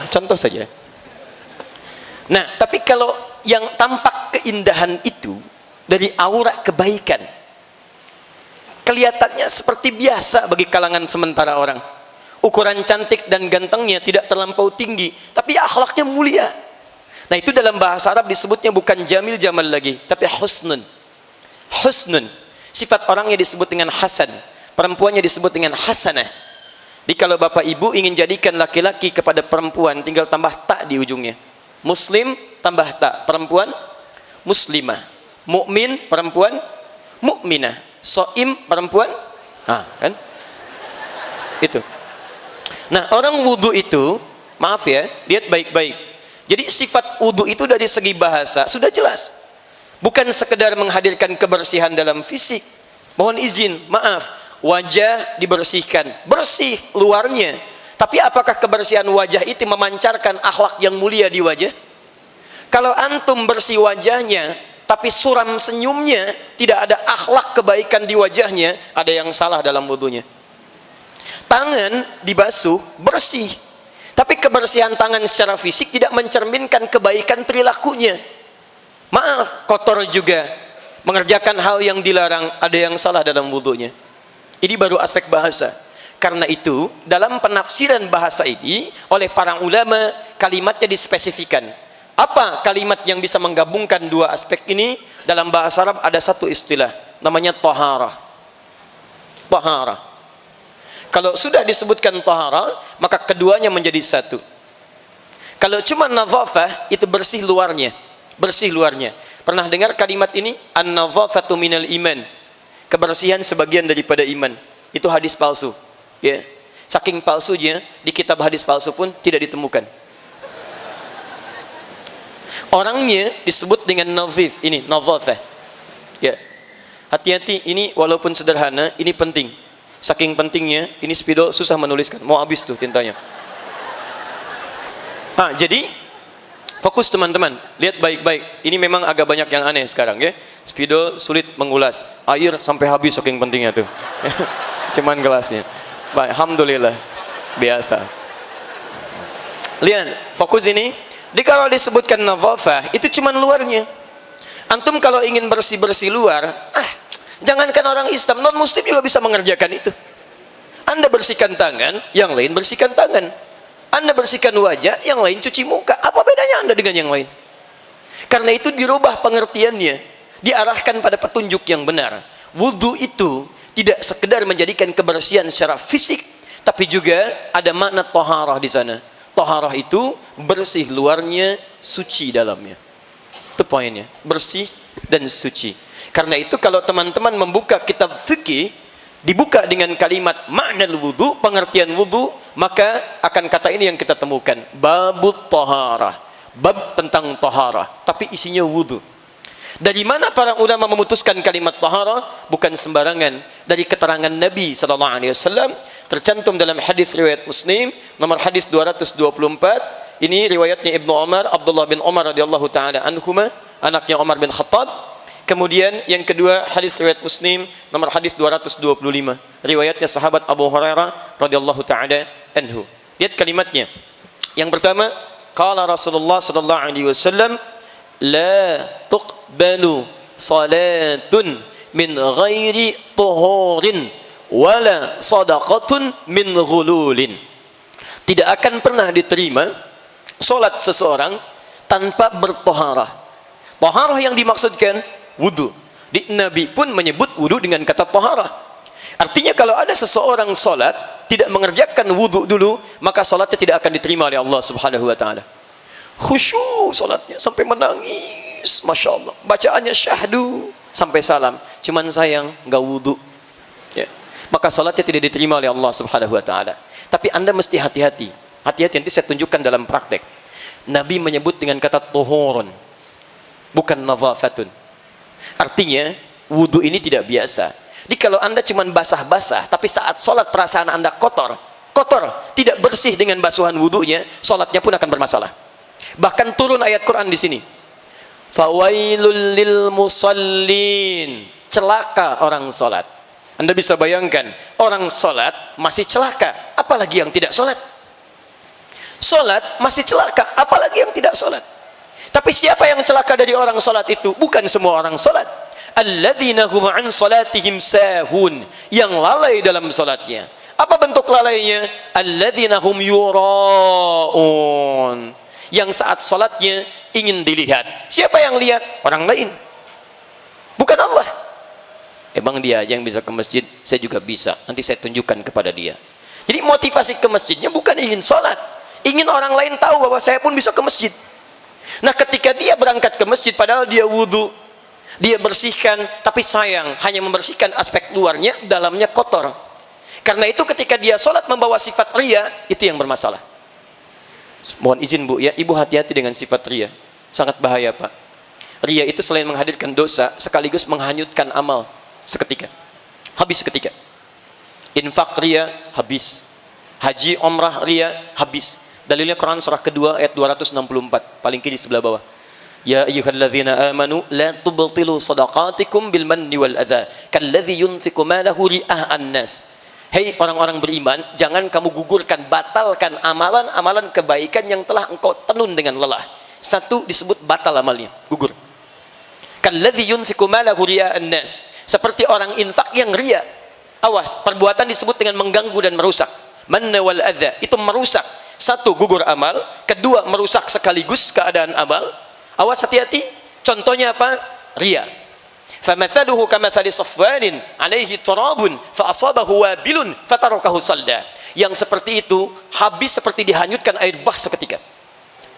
Contoh saja. Nah, tapi kalau yang tampak keindahan itu dari aura kebaikan, kelihatannya seperti biasa bagi kalangan sementara orang. Ukuran cantik dan gantengnya tidak terlampau tinggi, tapi akhlaknya mulia. Nah, itu dalam bahasa Arab disebutnya bukan jamil jamal lagi, tapi husnun. Husnun. Sifat orangnya disebut dengan hasan, perempuannya disebut dengan hasanah. Jadi kalau bapak ibu ingin jadikan laki-laki kepada perempuan, tinggal tambah tak di ujungnya. Muslim tambah tak, perempuan muslimah. Mukmin, perempuan mukminah. Soim, perempuan, kan? Itu. Nah, orang wudu itu, maaf ya, lihat baik-baik. Jadi sifat wudu itu dari segi bahasa sudah jelas. Bukan sekedar menghadirkan kebersihan dalam fisik. Mohon izin, maaf, wajah dibersihkan, bersih luarnya. Tapi apakah kebersihan wajah itu memancarkan akhlak yang mulia di wajah? Kalau antum bersih wajahnya, tapi suram senyumnya, tidak ada akhlak kebaikan di wajahnya, ada yang salah dalam wudunya. Tangan dibasuh, bersih. Tapi kebersihan tangan secara fisik tidak mencerminkan kebaikan perilakunya. Maaf, kotor juga, mengerjakan hal yang dilarang, ada yang salah dalam wudunya. Ini baru aspek bahasa. Karena itu, dalam penafsiran bahasa ini, oleh para ulama, kalimatnya dispesifikan. Apa kalimat yang bisa menggabungkan dua aspek ini? Dalam bahasa Arab ada satu istilah, namanya taharah. Taharah. Kalau sudah disebutkan taharah, maka keduanya menjadi satu. Kalau cuma nadhafah, itu bersih luarnya. Bersih luarnya. Pernah dengar kalimat ini? An-nadhafatu minal iman. Kebersihan sebagian daripada iman. Itu hadis palsu. Ya. Saking palsunya, di kitab hadis palsu pun tidak ditemukan. Orangnya disebut dengan nadhif, ini nadhafah. Ya. Hati-hati, ini walaupun sederhana, ini penting. Saking pentingnya, ini spidol susah menuliskan. Mau habis tuh tintanya. Jadi fokus teman-teman, lihat baik-baik. Ini memang agak banyak yang aneh sekarang ya. Spidol sulit mengulas. Air sampai habis saking pentingnya tuh. Cuman gelasnya. Baik, alhamdulillah. Biasa. Lihat, fokus ini. Jadi kalau disebutkan nadhafah, itu cuman luarnya. Antum kalau ingin bersih-bersih luar, jangankan orang Islam, non muslim juga bisa mengerjakan itu. Anda bersihkan tangan, yang lain bersihkan tangan. Anda bersihkan wajah, yang lain cuci muka. Apa bedanya Anda dengan yang lain? Karena itu dirubah pengertiannya, diarahkan pada petunjuk yang benar. Wudu itu tidak sekedar menjadikan kebersihan secara fisik, tapi juga ada makna taharah di sana. Taharah itu bersih luarnya, suci dalamnya. Itu poinnya, bersih dan suci. Karena itu kalau teman-teman membuka kitab fikih, dibuka dengan kalimat makna wudu, pengertian wudu, maka akan kata ini yang kita temukan, babut taharah, bab tentang taharah, tapi isinya wudu. Dari mana para ulama memutuskan kalimat taharah? Bukan sembarangan, dari keterangan Nabi SAW, tercantum dalam hadis riwayat Muslim nomor hadis 224. Ini riwayatnya Ibnu Umar, Abdullah bin Umar radhiyallahu taala anhuma, anaknya Umar bin Khattab. Kemudian yang kedua hadis riwayat Muslim nomor hadis 225, riwayatnya sahabat Abu Hurairah radhiyallahu taala anhu. Lihat kalimatnya. Yang pertama, qala Rasulullah sallallahu alaihi wasallam, la tuqbalu salatun min ghairi tuhurin wala sadaqatun min ghululin. Tidak akan pernah diterima salat seseorang tanpa bertaharah. Taharah yang dimaksudkan wudu. Nabi pun menyebut wudu dengan kata taharah. Artinya kalau ada seseorang salat tidak mengerjakan wudu dulu, maka salatnya tidak akan diterima oleh Allah Subhanahu wa taala. Khusyuk salatnya sampai menangis, masya Allah. Bacaannya syahdu sampai salam. Cuman sayang nggak wudu. maka salatnya tidak diterima oleh Allah Subhanahu wa taala. Tapi Anda mesti hati-hati. Hati-hati, nanti saya tunjukkan dalam praktek. Nabi menyebut dengan kata tuhurun, bukan nadhafatun. Artinya wudu ini tidak biasa. Jadi kalau Anda cuma basah-basah, tapi saat sholat perasaan Anda kotor, tidak bersih dengan basuhan wudunya, sholatnya pun akan bermasalah. Bahkan turun ayat Quran di sini. Fawailul lil musallin, celaka orang sholat. Anda bisa bayangkan, orang sholat masih celaka, apalagi yang tidak sholat. Sholat masih celaka, apalagi yang tidak sholat. Tapi siapa yang celaka dari orang sholat itu? Bukan semua orang sholat. Alladzina hum an salatihim sahun, yang lalai dalam sholatnya. Apa bentuk lalainya? Alladzina hum yura'un, yang saat sholatnya ingin dilihat. Siapa yang lihat? Orang lain, bukan Allah. Emang dia aja yang bisa ke masjid? Saya juga bisa, nanti saya tunjukkan kepada dia. Jadi motivasi ke masjidnya bukan ingin sholat, ingin orang lain tahu bahwa saya pun bisa ke masjid. Nah, ketika dia berangkat ke masjid padahal dia wudhu, dia bersihkan, tapi sayang hanya membersihkan aspek luarnya, dalamnya kotor. Karena itu ketika dia sholat membawa sifat riya, itu yang bermasalah. Mohon izin Bu ya, Ibu hati-hati dengan sifat riya, sangat bahaya Pak. Riya itu selain menghadirkan dosa, sekaligus menghanyutkan amal seketika, habis seketika. Infak riya, habis. Haji, umrah riya, habis. Dalilnya Quran surah kedua ayat 264, paling kiri sebelah bawah. Ya ayyuhalladzina amanu la tubtilu shadaqatikum bil manni wal adza kalladzi yunfiqu malahu ria'an nas. Hei orang-orang beriman, jangan kamu gugurkan, batalkan amalan-amalan kebaikan yang telah engkau tenun dengan lelah. Satu disebut batal amalnya, gugur. Kalladzi yunfiqu malahu ria'an nas, seperti orang infak yang riya. Awas, perbuatan disebut dengan mengganggu dan merusak. Manna wal adza, itu merusak. Satu, gugur amal. Kedua, merusak sekaligus keadaan amal. Awas, hati-hati. Contohnya apa? Riya. Famathaluhu kamathali safwanin alaihi turabun fa asabahu wabilun fatarakahu salda. Yang seperti itu habis seperti dihanyutkan air bah seketika.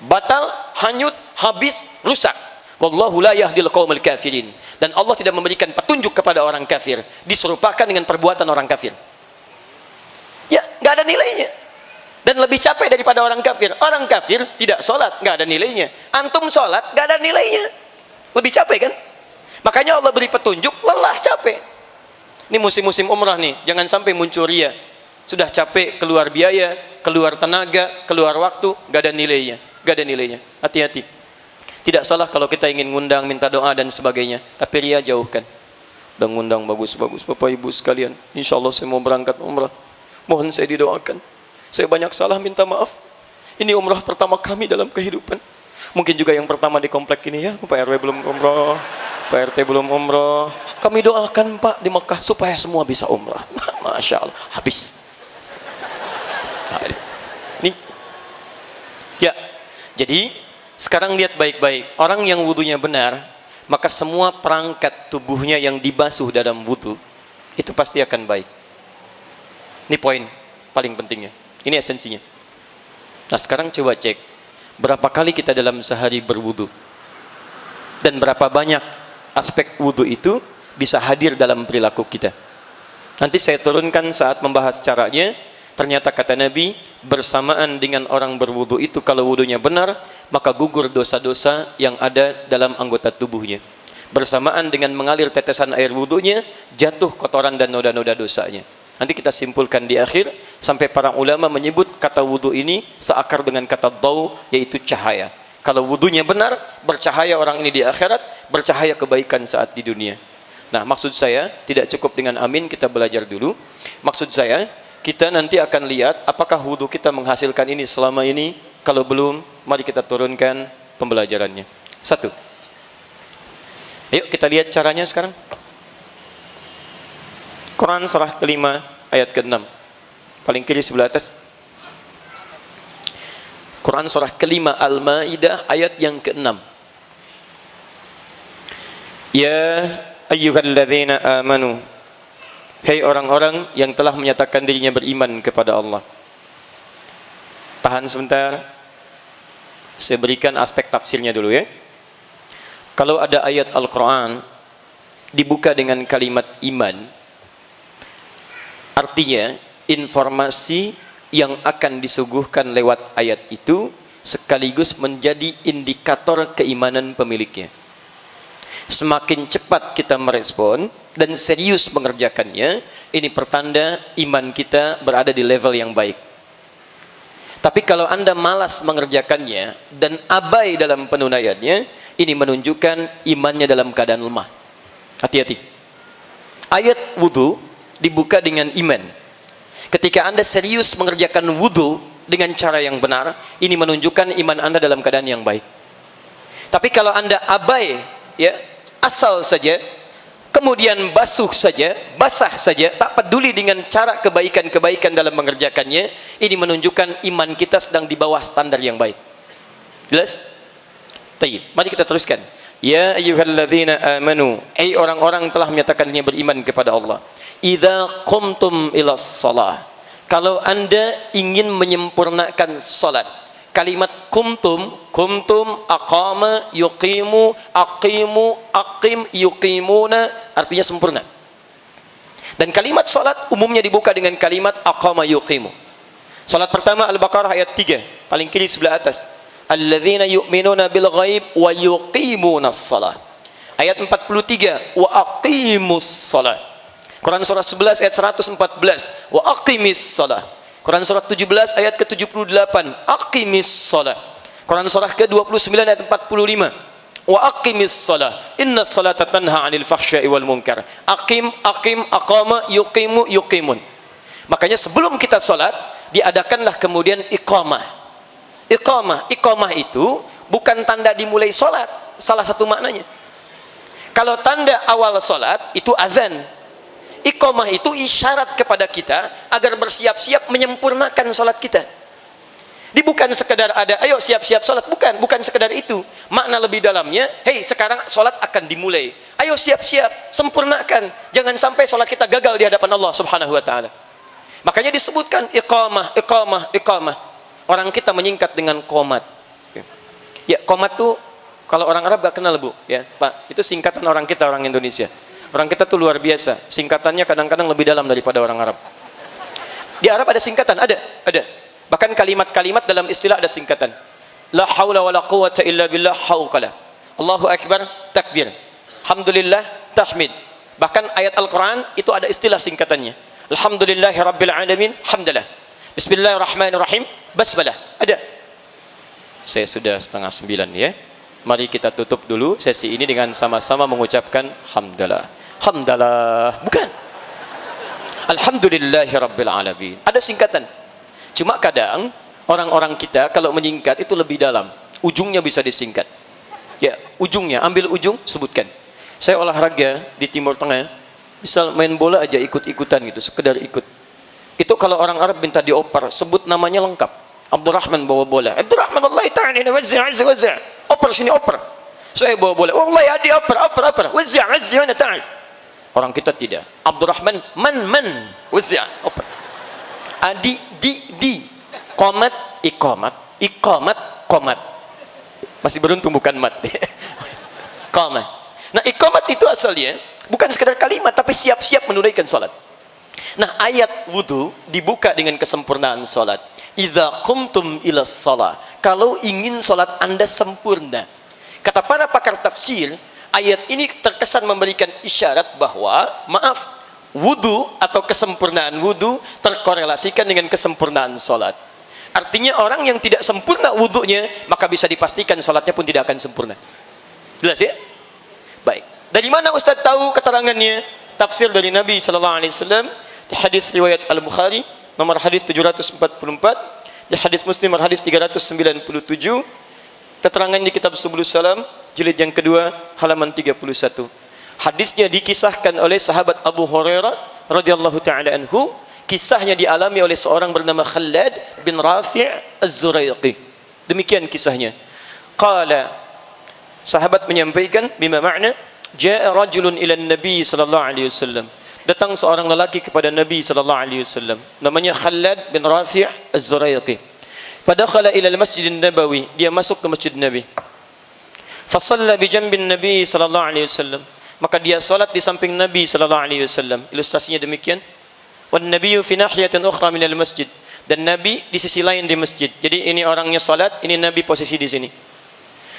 Batal, hanyut, habis, rusak. Wallahu la yahdil qaumil kafirin. Dan Allah tidak memberikan petunjuk kepada orang kafir, diserupakan dengan perbuatan orang kafir. Ya, nggak ada nilainya. Dan lebih capek daripada orang kafir. Orang kafir tidak sholat, nggak ada nilainya. Antum sholat, nggak ada nilainya. Lebih capek kan? Makanya Allah beri petunjuk, lelah, capek. Ini musim-musim umrah nih, jangan sampai muncul riya. Sudah capek, keluar biaya, keluar tenaga, keluar waktu, nggak ada nilainya. Nggak ada nilainya. Hati-hati. Tidak salah kalau kita ingin ngundang, minta doa dan sebagainya. Tapi riya jauhkan. Dan ngundang bagus-bagus, Bapak Ibu sekalian. Insya Allah saya mau berangkat umrah. Mohon saya didoakan. Saya banyak salah, minta maaf. Ini umrah pertama kami dalam kehidupan. Mungkin juga yang pertama di komplek ini ya. Pak RW belum umrah, Pak RT belum umrah. Kami doakan Pak di Mekah supaya semua bisa umrah. Masya Allah, habis. Nah, ini. Ya, jadi sekarang lihat baik-baik. Orang yang wudunya benar, maka semua perangkat tubuhnya yang dibasuh dalam wudu itu pasti akan baik. Ini poin paling pentingnya. Ini esensinya. Nah, sekarang coba cek berapa kali kita dalam sehari berwudu dan berapa banyak aspek wudu itu bisa hadir dalam perilaku kita. Nanti saya turunkan saat membahas caranya. Ternyata kata Nabi, bersamaan dengan orang berwudu itu kalau wudunya benar, maka gugur dosa-dosa yang ada dalam anggota tubuhnya. Bersamaan dengan mengalir tetesan air wudunya, jatuh kotoran dan noda-noda dosanya. Nanti kita simpulkan di akhir, sampai para ulama menyebut kata wudu ini seakar dengan kata daw, yaitu cahaya. Kalau wudunya benar, bercahaya orang ini di akhirat, bercahaya kebaikan saat di dunia. Nah, maksud saya tidak cukup dengan amin, kita belajar dulu. Maksud saya, kita nanti akan lihat apakah wudu kita menghasilkan ini selama ini. Kalau belum, mari kita turunkan pembelajarannya. Satu. Ayo kita lihat caranya sekarang. Quran surah kelima ayat ke-6, paling kiri sebelah atas. Quran surah kelima Al-Maidah ayat yang ke-6. Ya ayyuhalladzina amanu, hei orang-orang yang telah menyatakan dirinya beriman kepada Allah. Tahan sebentar, saya berikan aspek tafsirnya dulu ya. Kalau ada ayat Al-Quran dibuka dengan kalimat iman, Artinya, informasi yang akan disuguhkan lewat ayat itu sekaligus menjadi indikator keimanan pemiliknya. Semakin cepat kita merespon dan serius mengerjakannya, ini pertanda iman kita berada di level yang baik. Tapi kalau Anda malas mengerjakannya dan abai dalam penunaiannya, ini menunjukkan imannya dalam keadaan lemah. Hati-hati. Ayat wudu dibuka dengan iman. Ketika Anda serius mengerjakan wudu dengan cara yang benar, ini menunjukkan iman Anda dalam keadaan yang baik. Tapi kalau Anda abai, ya, asal saja, kemudian basah saja, tak peduli dengan cara kebaikan-kebaikan dalam mengerjakannya, ini menunjukkan iman kita sedang di bawah standar yang baik. Jelas? Baik, mari kita teruskan. Ya ayyuhalladzina amanu, ai orang-orang telah menyatakan dirinya beriman kepada Allah. Idza qumtum ilas shalah, kalau Anda ingin menyempurnakan salat. Kalimat kumtum aqama yuqimu aqimu aqim yuqimuna, artinya sempurna. Dan kalimat salat umumnya dibuka dengan kalimat aqama yuqimu. Salat pertama Al-Baqarah ayat 3, paling kiri sebelah atas. Alladzina yu'minuna bil ghaib wa yuqimunas shalah. Ayat 43, wa aqimus shalah. Quran surah 11 ayat 114, wa aqimis shalah. Quran surah 17 ayat ke-78, aqimis shalah. Quran surah ke-29 ayat 45, wa aqimis shalah innas salata tanha 'anil fahsya'i wal munkar. Aqim aqama yuqimu yuqimun. Makanya sebelum kita salat diadakanlah kemudian iqamah. Iqamah itu bukan tanda dimulai salat, salah satu maknanya. Kalau tanda awal salat itu azan. Iqamah itu isyarat kepada kita agar bersiap-siap menyempurnakan salat kita. Dia bukan sekedar ada, ayo siap-siap salat, bukan sekedar itu. Makna lebih dalamnya, hei sekarang salat akan dimulai. Ayo siap-siap, sempurnakan. Jangan sampai salat kita gagal di hadapan Allah Subhanahu wa taala. Makanya disebutkan iqamah. Orang kita menyingkat dengan qomat. Ya, qomat tuh kalau orang Arab gak kenal, Bu, ya, Pak. Itu singkatan orang kita, orang Indonesia. Orang kita tuh luar biasa. Singkatannya kadang-kadang lebih dalam daripada orang Arab. Di Arab ada singkatan, ada. Bahkan kalimat-kalimat dalam istilah ada singkatan. La haula wala quwwata illa billah hauqala. Allahu akbar takbir. Alhamdulillah tahmid. Bahkan ayat Al-Qur'an itu ada istilah singkatannya. Alhamdulillahi rabbil alamin hamdalah. Bismillahirrahmanirrahim basmalah. Ada. Saya sudah 8:30 ya. Mari kita tutup dulu sesi ini dengan sama-sama mengucapkan hamdalah. Hamdalah. Bukan. Alhamdulillahi rabbil alamin. Ada singkatan. Cuma kadang orang-orang kita kalau menyingkat itu lebih dalam. Ujungnya bisa disingkat. Ya, ujungnya, ambil ujung, sebutkan. Saya olahraga di Timur Tengah, misal main bola aja ikut-ikutan gitu, sekedar ikut. Itu kalau orang Arab minta dioper, sebut namanya lengkap. Abdurrahman bawa bola. Abdurrahman wallahi ta'ala wazza'. Oper sini oper. Saya bawa bola. Wallahi adi oper. Wazza' ta'ala. Orang kita tidak. Abdurrahman man wazza' oper. Adi di qomat iqamat. Masih beruntung bukan mat. Qamat. Nah, iqamat itu asalnya bukan sekedar kalimat tapi siap-siap menunaikan salat. Nah, ayat wudu dibuka dengan kesempurnaan salat. Idza qumtum ilas shalah. Kalau ingin salat Anda sempurna. Kata para pakar tafsir, ayat ini terkesan memberikan isyarat bahwa wudu atau kesempurnaan wudu terkorelasikan dengan kesempurnaan salat. Artinya orang yang tidak sempurna wudunya, maka bisa dipastikan salatnya pun tidak akan sempurna. Jelas ya? Baik. Dari mana Ustaz tahu keterangannya? Tafsir dari Nabi sallallahu alaihi wasallam di hadis riwayat Al-Bukhari nomor hadis 744, di hadis Muslim nomor hadis 397, keterangan di kitab Subulus Salam jilid yang kedua halaman 31. Hadisnya dikisahkan oleh sahabat Abu Hurairah radhiyallahu taala anhu. Kisahnya dialami oleh seorang bernama Khalad bin Rafi' Az-Zuraiqi. Demikian kisahnya. Qala, sahabat menyampaikan, bima makna, jaa rajulun ila Nabi sallallahu alaihi wasallam. Datang seorang lelaki kepada Nabi sallallahu alaihi wasallam. Namanya Khalad bin Rafi' Az-Zuraiqi. Fadakhala ila al-Masjid Nabawi. Dia masuk ke Masjid Nabi. Fa shalla bi janbin Nabi sallallahu alaihi wasallam. Maka dia salat di samping Nabi sallallahu alaihi wasallam. Ilustrasinya demikian. wan nabiyyu fi nahiyatin ukhra minal masjid, dan Nabi di sisi lain di masjid. Jadi ini orangnya salat, ini Nabi posisi di sini.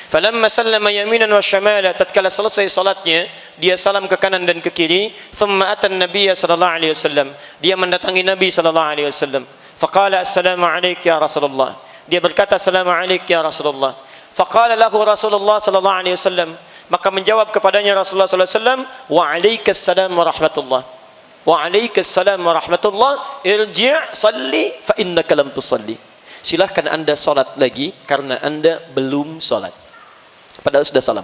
Falamma sallama yaminan wa shamala, tatkala selesai salatnya, dia salam ke kanan dan ke kiri. Thumma atan nabiyya sallallahu alaihi wasallam, dia mendatangi Nabi sallallahu alaihi wasallam. Faqala assalamu alayka ya Rasulullah, dia berkata assalamu alayka ya Rasulullah. Faqala lahu Rasulullah sallallahu alaihi wasallam, maka menjawab kepadanya Rasulullah sallallahu alaihi wasallam, wa alaikassalam wa rahmatullah. Wa alaikassalam wa rahmatullah, irji' salli fa innaka lam tusalli. Silahkan Anda salat lagi karena Anda belum salat. Padahal sudah salam.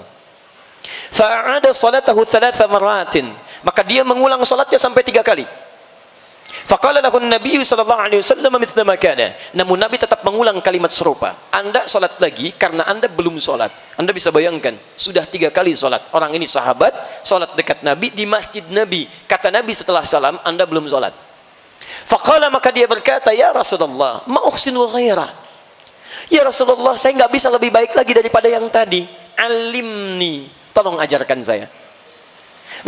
Fa'ada salatahu 3 maratin, maka dia mengulang salatnya sampai 3 kali. Faqala lahu an-nabiy sallallahu alaihi wasallam mithla ma kana, namun Nabi tetap mengulang kalimat serupa. Anda salat lagi karena Anda belum salat. Anda bisa bayangkan, sudah 3 kali salat. Orang ini sahabat, salat dekat Nabi di masjid Nabi. Kata Nabi setelah salam, Anda belum salat. Faqala, maka dia berkata, ya Rasulullah, ma uhsinu ghairah. Ya Rasulullah, saya nggak bisa lebih baik lagi daripada yang tadi. Alimni, tolong ajarkan saya.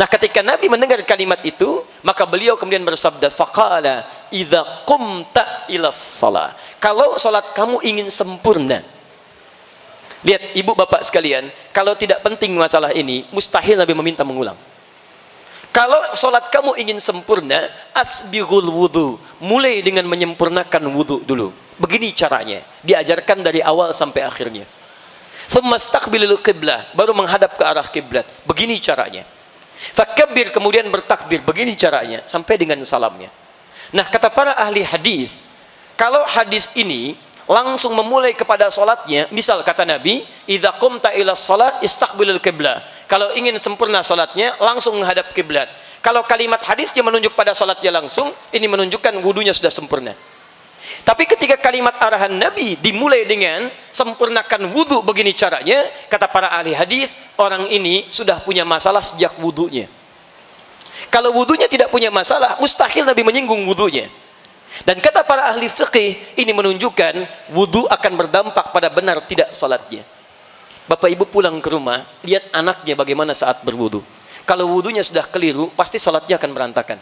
Nah, ketika Nabi mendengar kalimat itu, maka beliau kemudian bersabda, faqala idza qumta ila shalah, kalau salat kamu ingin sempurna. Lihat ibu bapak sekalian, kalau tidak penting masalah ini, mustahil Nabi meminta mengulang. Kalau salat kamu ingin sempurna, asbighul wudu, mulai dengan menyempurnakan wudu dulu. Begini caranya, diajarkan dari awal sampai akhirnya. Thumma istaqbilul qiblah, baru menghadap ke arah kiblat. Begini caranya. Fakabbir, kemudian bertakbir. Begini caranya sampai dengan salamnya. Nah, kata para ahli hadis, kalau hadis ini langsung memulai kepada salatnya, misal kata Nabi, idza qumta ila shalat istaqbilul qiblah. Kalau ingin sempurna salatnya, langsung menghadap kiblat. Kalau kalimat hadisnya menunjuk pada salatnya langsung, ini menunjukkan wudunya sudah sempurna. Tapi ketika kalimat arahan Nabi dimulai dengan sempurnakan wudu, begini caranya, kata para ahli hadis, orang ini sudah punya masalah sejak wudunya. Kalau wudunya tidak punya masalah, mustahil Nabi menyinggung wudunya. Dan kata para ahli fiqih, ini menunjukkan wudu akan berdampak pada benar tidak salatnya. Bapak ibu pulang ke rumah, lihat anaknya bagaimana saat berwudu. Kalau wudunya sudah keliru, pasti salatnya akan berantakan.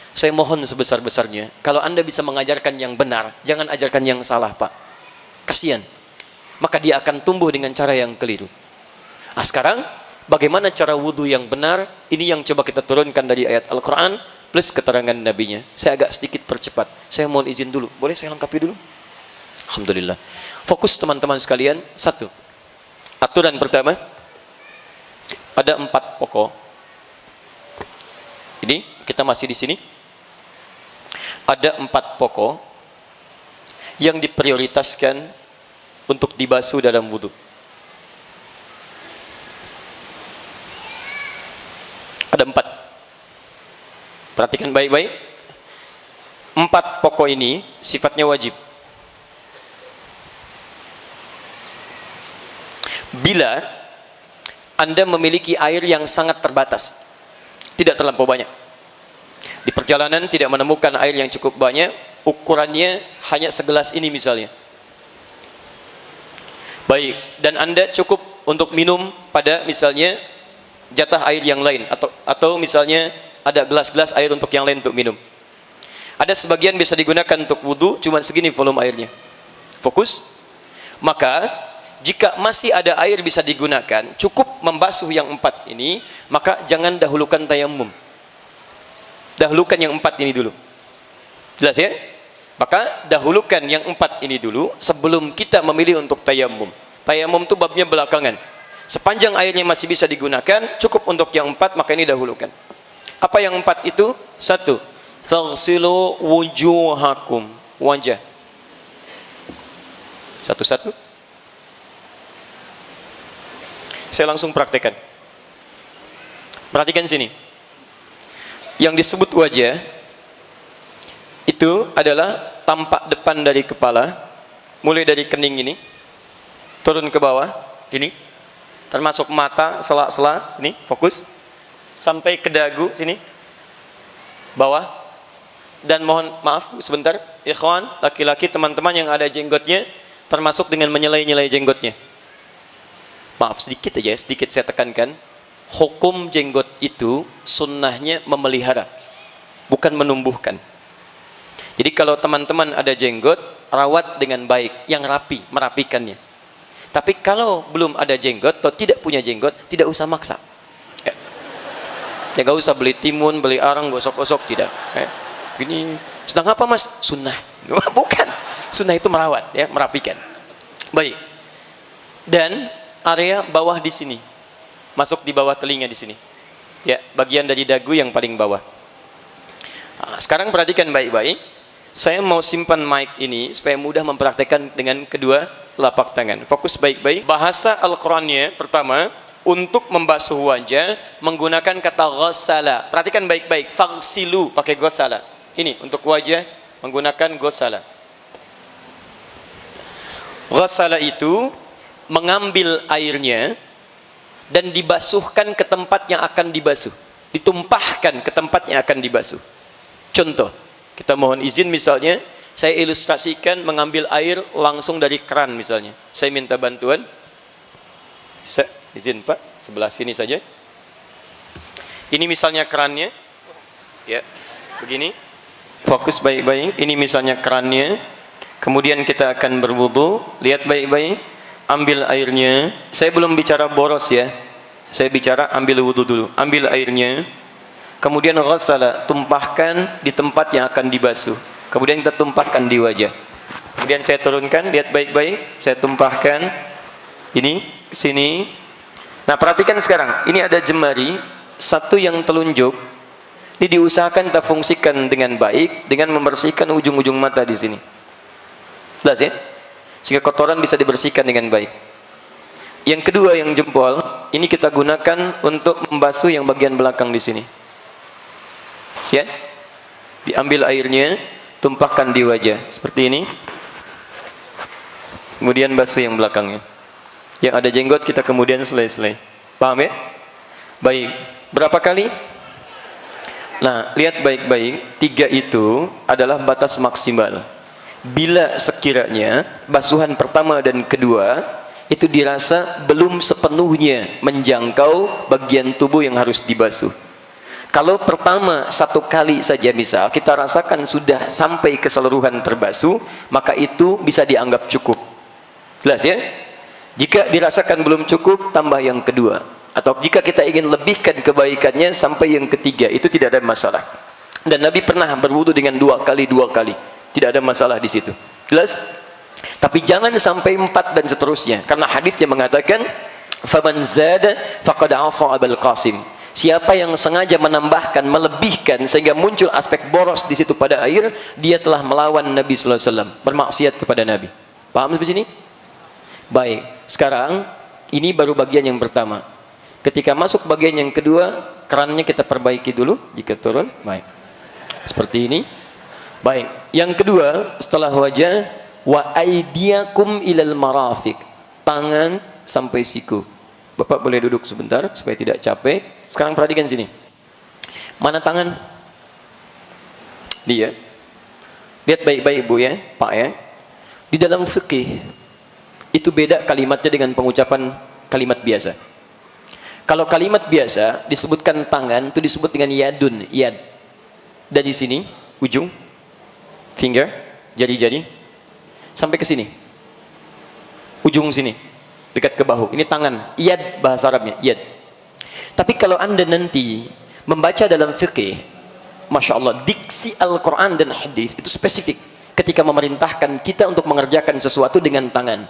Saya mohon sebesar-besarnya, kalau Anda bisa mengajarkan yang benar, jangan ajarkan yang salah, Pak. Kasihan. Maka dia akan tumbuh dengan cara yang keliru. Nah, sekarang bagaimana cara wudu yang benar? Ini yang coba kita turunkan dari ayat Al-Quran plus keterangan Nabinya. Saya agak sedikit percepat. Saya mohon izin dulu. Boleh saya lengkapi dulu? Alhamdulillah. Fokus teman-teman sekalian. 1. Aturan pertama. Ada 4 pokok. Ini kita masih di sini. Ada 4 pokok yang diprioritaskan untuk dibasuh dalam wudu. Ada 4. Perhatikan baik-baik. 4 pokok ini sifatnya wajib. Bila Anda memiliki air yang sangat terbatas, tidak terlampau banyak. Di perjalanan tidak menemukan air yang cukup banyak, ukurannya hanya segelas ini misalnya. Baik, dan Anda cukup untuk minum pada misalnya jatah air yang lain, atau misalnya ada gelas-gelas air untuk yang lain untuk minum. Ada sebagian bisa digunakan untuk wudu, cuma segini volume airnya. Fokus. Maka jika masih ada air bisa digunakan, cukup membasuh yang 4 ini, maka jangan dahulukan tayamum. Dahulukan yang 4 ini dulu. Jelas ya? Maka dahulukan yang 4 ini dulu sebelum kita memilih untuk tayamum. Tayamum itu babnya belakangan. Sepanjang airnya masih bisa digunakan, cukup untuk yang 4, maka ini dahulukan. Apa yang 4 itu? 1. Taghsilu wujuhakum. Wajah. Satu-satu. Saya langsung praktekkan. Perhatikan sini. Yang disebut wajah itu adalah tampak depan dari kepala, mulai dari kening ini turun ke bawah ini, termasuk mata, sela-sela ini, fokus sampai ke dagu sini bawah. Dan mohon maaf sebentar, ikhwan laki-laki teman-teman yang ada jenggotnya, termasuk dengan menyelai-nyelai jenggotnya. Maaf sedikit aja, sedikit saya tekankan. Hukum jenggot itu sunnahnya memelihara. bukan menumbuhkan. Jadi kalau teman-teman ada jenggot, rawat dengan baik, yang rapi, merapikannya. Tapi kalau belum ada jenggot atau tidak punya jenggot, tidak usah maksa. Ya gak usah beli timun, beli arang, gosok-gosok, tidak. Gini, sedang apa mas? Sunnah. Bukan. Sunnah itu merawat, ya, merapikan. Baik. Dan area bawah di sini, masuk di bawah telinga di sini. Ya, bagian dari dagu yang paling bawah. Nah, sekarang perhatikan baik-baik. Saya mau simpan mic ini supaya mudah mempraktekkan dengan kedua telapak tangan. Fokus baik-baik. Bahasa Al-Qur'annya pertama, untuk membasuh wajah menggunakan kata ghassala. Perhatikan baik-baik. Faghsilu pakai ghassala. Ini untuk wajah menggunakan ghassala. Ghassala itu mengambil airnya dan dibasuhkan ke tempat yang akan dibasuh. Ditumpahkan ke tempat yang akan dibasuh. Contoh, kita mohon izin misalnya, saya ilustrasikan mengambil air langsung dari keran misalnya. Saya minta bantuan. Izin Pak, sebelah sini saja. Ini misalnya kerannya. Ya, begini. Fokus baik-baik. Ini misalnya kerannya. Kemudian kita akan berwudu. Lihat baik-baik. Ambil airnya. Saya belum bicara boros ya. Saya bicara ambil wudu dulu. Ambil airnya. Kemudian ghassala, tumpahkan di tempat yang akan dibasuh. Kemudian kita tumpahkan di wajah. Kemudian saya turunkan, lihat baik-baik. Saya tumpahkan. Ini, sini. Nah perhatikan sekarang. Ini ada jemari. Satu yang telunjuk. Ini diusahakan kita fungsikan dengan baik. Dengan membersihkan ujung-ujung mata di sini. Jelas ya? Sehingga kotoran bisa dibersihkan dengan baik. Yang kedua yang jempol. Ini kita gunakan untuk membasuh yang bagian belakang di sini. Ya, diambil airnya, tumpahkan di wajah seperti ini. Kemudian basuh yang belakangnya. Yang ada jenggot kita kemudian selai-selai. Paham ya? Baik. Berapa kali? Nah, lihat baik-baik. 3 itu adalah batas maksimal. Bila sekiranya basuhan pertama dan kedua itu dirasa belum sepenuhnya menjangkau bagian tubuh yang harus dibasuh. Kalau pertama 1 kali saja misal kita rasakan sudah sampai keseluruhan terbasuh, maka itu bisa dianggap cukup. Jelas ya? Jika dirasakan belum cukup, tambah yang kedua. Atau jika kita ingin lebihkan kebaikannya sampai yang ketiga, itu tidak ada masalah. Dan Nabi pernah berwudu dengan 2 kali. Tidak ada masalah di situ. Jelas? Tapi jangan sampai 4 dan seterusnya. Karena hadisnya mengatakan, "Faman zada faqad 'asa Abul Qasim." Siapa yang sengaja menambahkan, melebihkan sehingga muncul aspek boros di situ pada air, dia telah melawan Nabi sallallahu alaihi wasallam, bermaksiat kepada Nabi. Paham sampai sini? Baik. Sekarang ini baru bagian yang pertama. Ketika masuk bagian yang kedua, kerannya kita perbaiki dulu jika turun. Baik. Seperti ini. Baik. Yang kedua, setelah wajah, wa aydiyakum ilal marafiq. Tangan sampai siku. Bapak boleh duduk sebentar supaya tidak capek. Sekarang perhatikan sini. Mana tangan? Dia. Lihat baik-baik Bu ya, Pak ya. Di dalam fikih itu beda kalimatnya dengan pengucapan kalimat biasa. Kalau kalimat biasa disebutkan tangan itu disebut dengan yadun, yad. Dari sini ujung finger, jari-jari sampai ke sini. Ujung sini. Dekat ke bahu, ini tangan, yad bahasa Arabnya, yad. Tapi kalau anda nanti membaca dalam fikih, Masya Allah, diksi Al-Quran dan hadis itu spesifik ketika memerintahkan kita untuk mengerjakan sesuatu dengan tangan.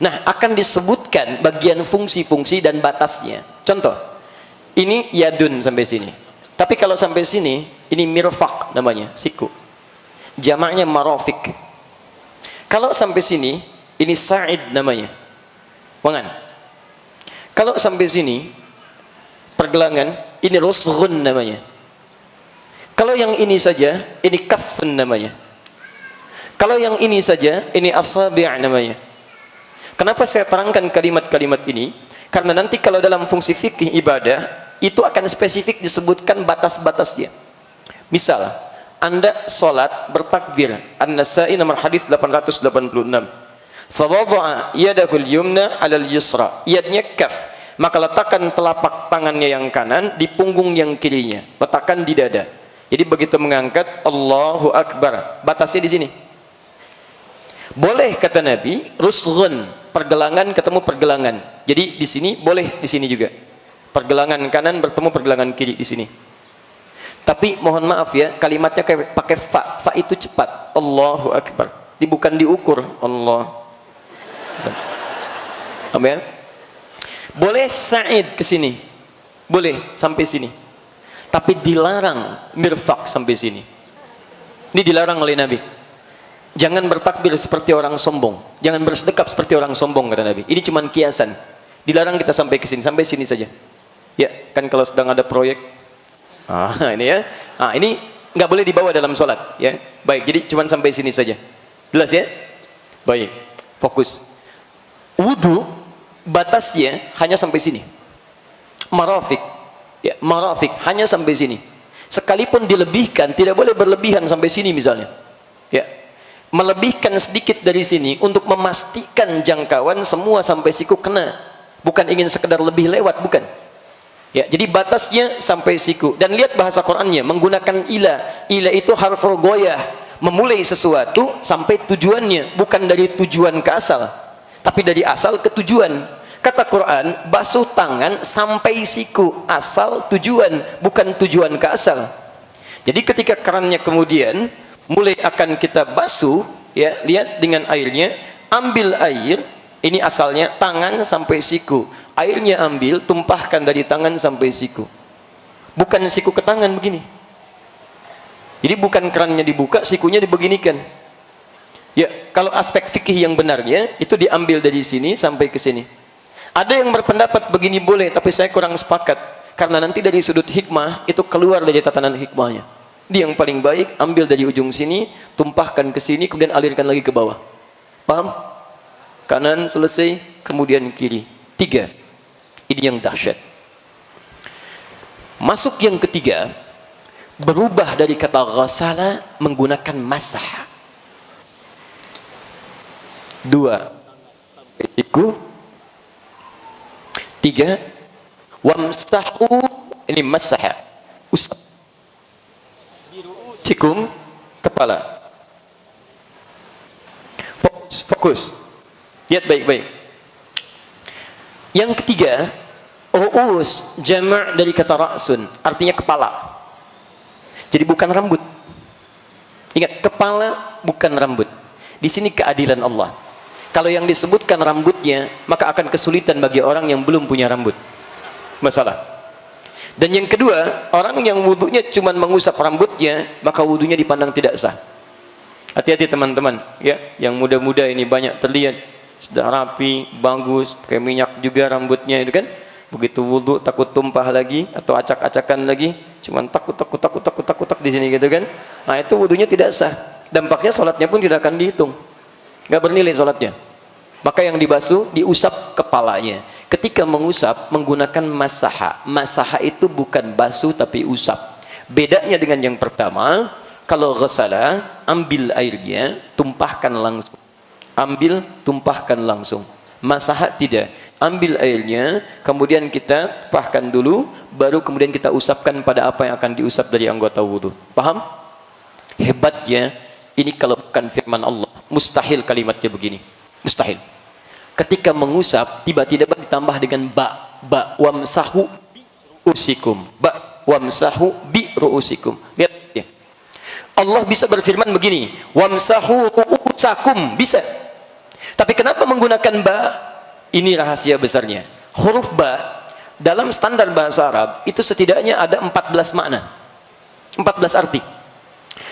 Nah, akan disebutkan bagian fungsi-fungsi dan batasnya. Contoh, ini yadun sampai sini. Tapi kalau sampai sini, ini mirfaq namanya, siku. Jamaknya marofik. Kalau sampai sini, ini sa'id namanya. Wangan. Kalau sampai sini pergelangan, ini rusghun namanya. Kalau yang ini saja, ini kaffun namanya. Kalau yang ini saja, ini asabi' namanya. Kenapa saya terangkan kalimat-kalimat ini? Karena nanti kalau dalam fungsi fikih ibadah, itu akan spesifik disebutkan batas-batasnya. Misal, Anda sholat bertakbir. An-Nasa'i nomor hadis 886. Fawada'a yadahul yumna 'alal yusra. Yadnya kaf. Maka letakkan telapak tangannya yang kanan di punggung yang kirinya. Letakkan di dada. Jadi begitu mengangkat Allahu Akbar, batasnya di sini. Boleh kata Nabi, rusghun, pergelangan ketemu pergelangan. Jadi di sini boleh, di sini juga. Pergelangan kanan bertemu pergelangan kiri di sini. Tapi mohon maaf ya, kalimatnya kayak pakai fa. Fa itu cepat. Allahu Akbar. Bukan diukur. Allah. Amin. Boleh sa'id ke sini. Boleh sampai sini. Tapi dilarang mirfaq sampai sini. Ini dilarang oleh Nabi. Jangan bertakbir seperti orang sombong. Jangan bersedekap seperti orang sombong kata Nabi. Ini cuma kiasan. Dilarang kita sampai ke sini, sampai sini saja. Ya, kan kalau sedang ada proyek. Ini ya. Ini nggak boleh dibawa dalam sholat, ya. Baik, jadi cuma sampai sini saja. Jelas ya? Baik. Fokus. Wudu batasnya hanya sampai sini. Marafiq. Ya, marafiq hanya sampai sini. Sekalipun dilebihkan, tidak boleh berlebihan sampai sini misalnya. Ya. Melebihkan sedikit dari sini untuk memastikan jangkauan semua sampai siku kena, bukan ingin sekedar lebih lewat, bukan ya. Jadi batasnya sampai siku. Dan lihat bahasa Qurannya menggunakan ila. Ila itu harful goyah, memulai sesuatu sampai tujuannya, bukan dari tujuan ke asal, tapi dari asal ke tujuan. Kata Quran, basuh tangan sampai siku, asal tujuan, bukan tujuan ke asal. Jadi ketika kerannya kemudian mulai akan kita basuh, ya, lihat dengan airnya, ambil air, ini asalnya tangan sampai siku, airnya ambil, tumpahkan dari tangan sampai siku, bukan siku ke tangan begini. Jadi bukan kerannya dibuka, sikunya dibeginikan. Ya, kalau aspek fikih yang benarnya itu diambil dari sini sampai ke sini. Ada yang berpendapat begini boleh, tapi saya kurang sepakat, karena nanti dari sudut hikmah itu keluar dari tatanan hikmahnya. Dia yang paling baik, ambil dari ujung sini, tumpahkan ke sini, kemudian alirkan lagi ke bawah. Paham? Kanan selesai, kemudian kiri. 3. Ini yang dahsyat. Masuk yang ketiga, berubah dari kata ghasala menggunakan masah. 2. Iku. 3. Wamsahu, ini masah. Usap. Cikum kepala. Fokus. Lihat baik-baik. Yang ketiga, ru'us jama' dari kata ra'sun, artinya kepala. Jadi bukan rambut. Ingat, kepala bukan rambut. Di sini keadilan Allah. Kalau yang disebutkan rambutnya, maka akan kesulitan bagi orang yang belum punya rambut. Masalah. Dan yang kedua, orang yang wudunya cuma mengusap rambutnya, maka wudunya dipandang tidak sah. Hati-hati teman-teman, ya, yang muda-muda ini banyak terlihat sudah rapi, bagus, pakai minyak juga rambutnya itu kan. Begitu wudu takut tumpah lagi atau acak-acakan lagi, cuma takut di sini gitu kan. Nah, itu wudunya tidak sah. Dampaknya sholatnya pun tidak akan dihitung. Nggak bernilai sholatnya. Maka yang dibasuh, diusap kepalanya. Ketika mengusap menggunakan masaha. Masaha itu bukan basuh tapi usap. Bedanya dengan yang pertama, kalau ghasala, ambil airnya, tumpahkan langsung. Ambil, tumpahkan langsung. Masaha tidak. Ambil airnya, kemudian kita tumpahkan dulu, baru kemudian kita usapkan pada apa yang akan diusap dari anggota wudu. Paham? Hebatnya, ini kalau bukan firman Allah, mustahil kalimatnya begini. Mustahil. Ketika mengusap, tiba-tiba ditambah dengan ba wamsahu bi ru'usikum. Ba wamsahu bi ru'usikum. Lihat ya. Allah bisa berfirman begini, wamsahu ru'usakum, bisa. Tapi kenapa menggunakan ba? Ini rahasia besarnya. Huruf ba dalam standar bahasa Arab itu setidaknya ada 14 makna. 14 arti.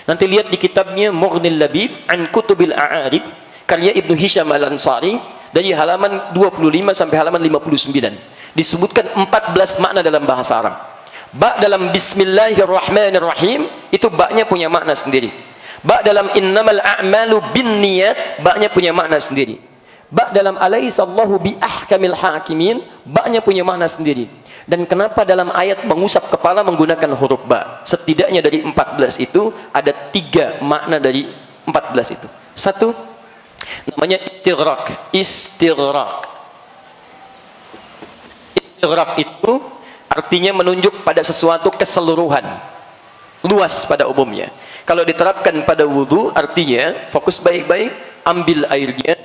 Nanti lihat di kitabnya Mughnil Labib an Kutubil A'arib karya Ibnu Hisham Al-Ansari dari halaman 25 sampai halaman 59. Disebutkan 14 makna dalam bahasa Arab. Ba dalam Bismillahirrahmanirrahim itu ba-nya punya makna sendiri. Ba dalam innamal a'malu binniyat, ba-nya punya makna sendiri. Ba dalam alaihissallahu bi ahkamil hakimin, ba-nya punya makna sendiri. Dan kenapa dalam ayat mengusap kepala menggunakan huruf ba? Setidaknya dari 14 itu ada 3 makna dari 14 itu. Satu, namanya istighraq. Istighraq itu artinya menunjuk pada sesuatu keseluruhan. luas pada umumnya. Kalau diterapkan pada wudu, artinya fokus baik-baik, ambil airnya,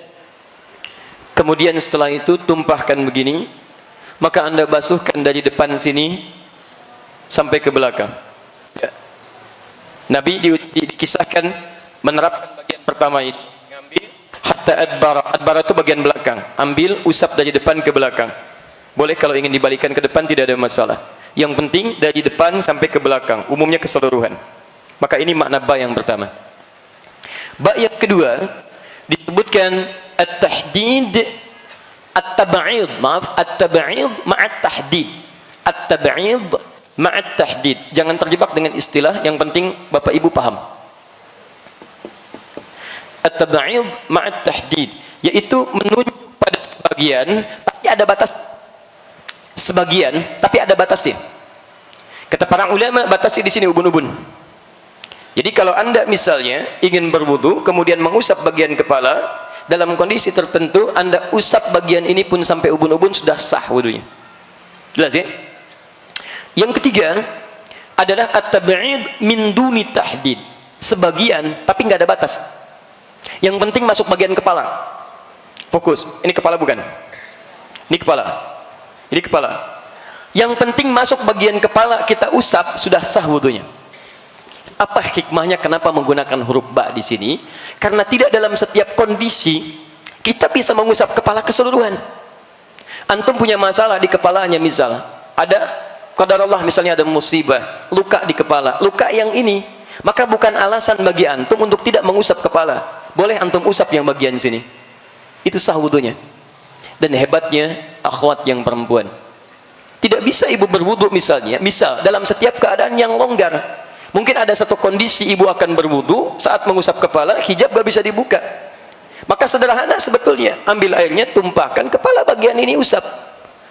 kemudian setelah itu tumpahkan begini, maka Anda basuhkan dari depan sini sampai ke belakang. Ya. Nabi dikisahkan menerapkan bagian pertama ini, ngambil hatta adbara itu bagian belakang, ambil usap dari depan ke belakang. Boleh kalau ingin dibalikan ke depan tidak ada masalah. Yang penting dari depan sampai ke belakang, umumnya keseluruhan. Maka ini makna ba yang pertama. Ba yang kedua disebutkan at-tahdid, at-tab'id, at-tab'id ma'at tahdid. At-tab'id ma'at tahdid. Jangan terjebak dengan istilah, yang penting Bapak Ibu paham. At-tab'id ma'at tahdid, yaitu menunjuk pada sebagian tapi ada batas. Sebagian tapi ada batasnya. Kata para ulama, batasnya di sini ubun-ubun. Jadi kalau Anda misalnya ingin berwudu kemudian mengusap bagian kepala, dalam kondisi tertentu Anda usap bagian ini pun sampai ubun-ubun, sudah sah wudunya. Jelas ya? Yang ketiga adalah at-tab'id min duni tahdid. Sebagian tapi nggak ada batas. Yang penting masuk bagian kepala. Fokus. Ini kepala bukan? Ini kepala. Ini kepala. Yang penting masuk bagian kepala, kita usap, sudah sah wudunya. Apa hikmahnya kenapa menggunakan huruf ba di sini? Karena tidak dalam setiap kondisi kita bisa mengusap kepala keseluruhan. Antum punya masalah di kepalanya, misal ada qadarullah, misalnya ada musibah, luka di kepala, luka yang ini, maka bukan alasan bagi antum untuk tidak mengusap kepala. Boleh antum usap yang bagian sini, itu sah wudunya. Dan hebatnya akhwat yang perempuan, tidak bisa ibu berwudu misalnya, misal dalam setiap keadaan yang longgar. Mungkin ada satu kondisi ibu akan berwudu, saat mengusap kepala hijab gak bisa dibuka, maka sederhana sebetulnya, ambil airnya, tumpahkan, kepala bagian ini usap,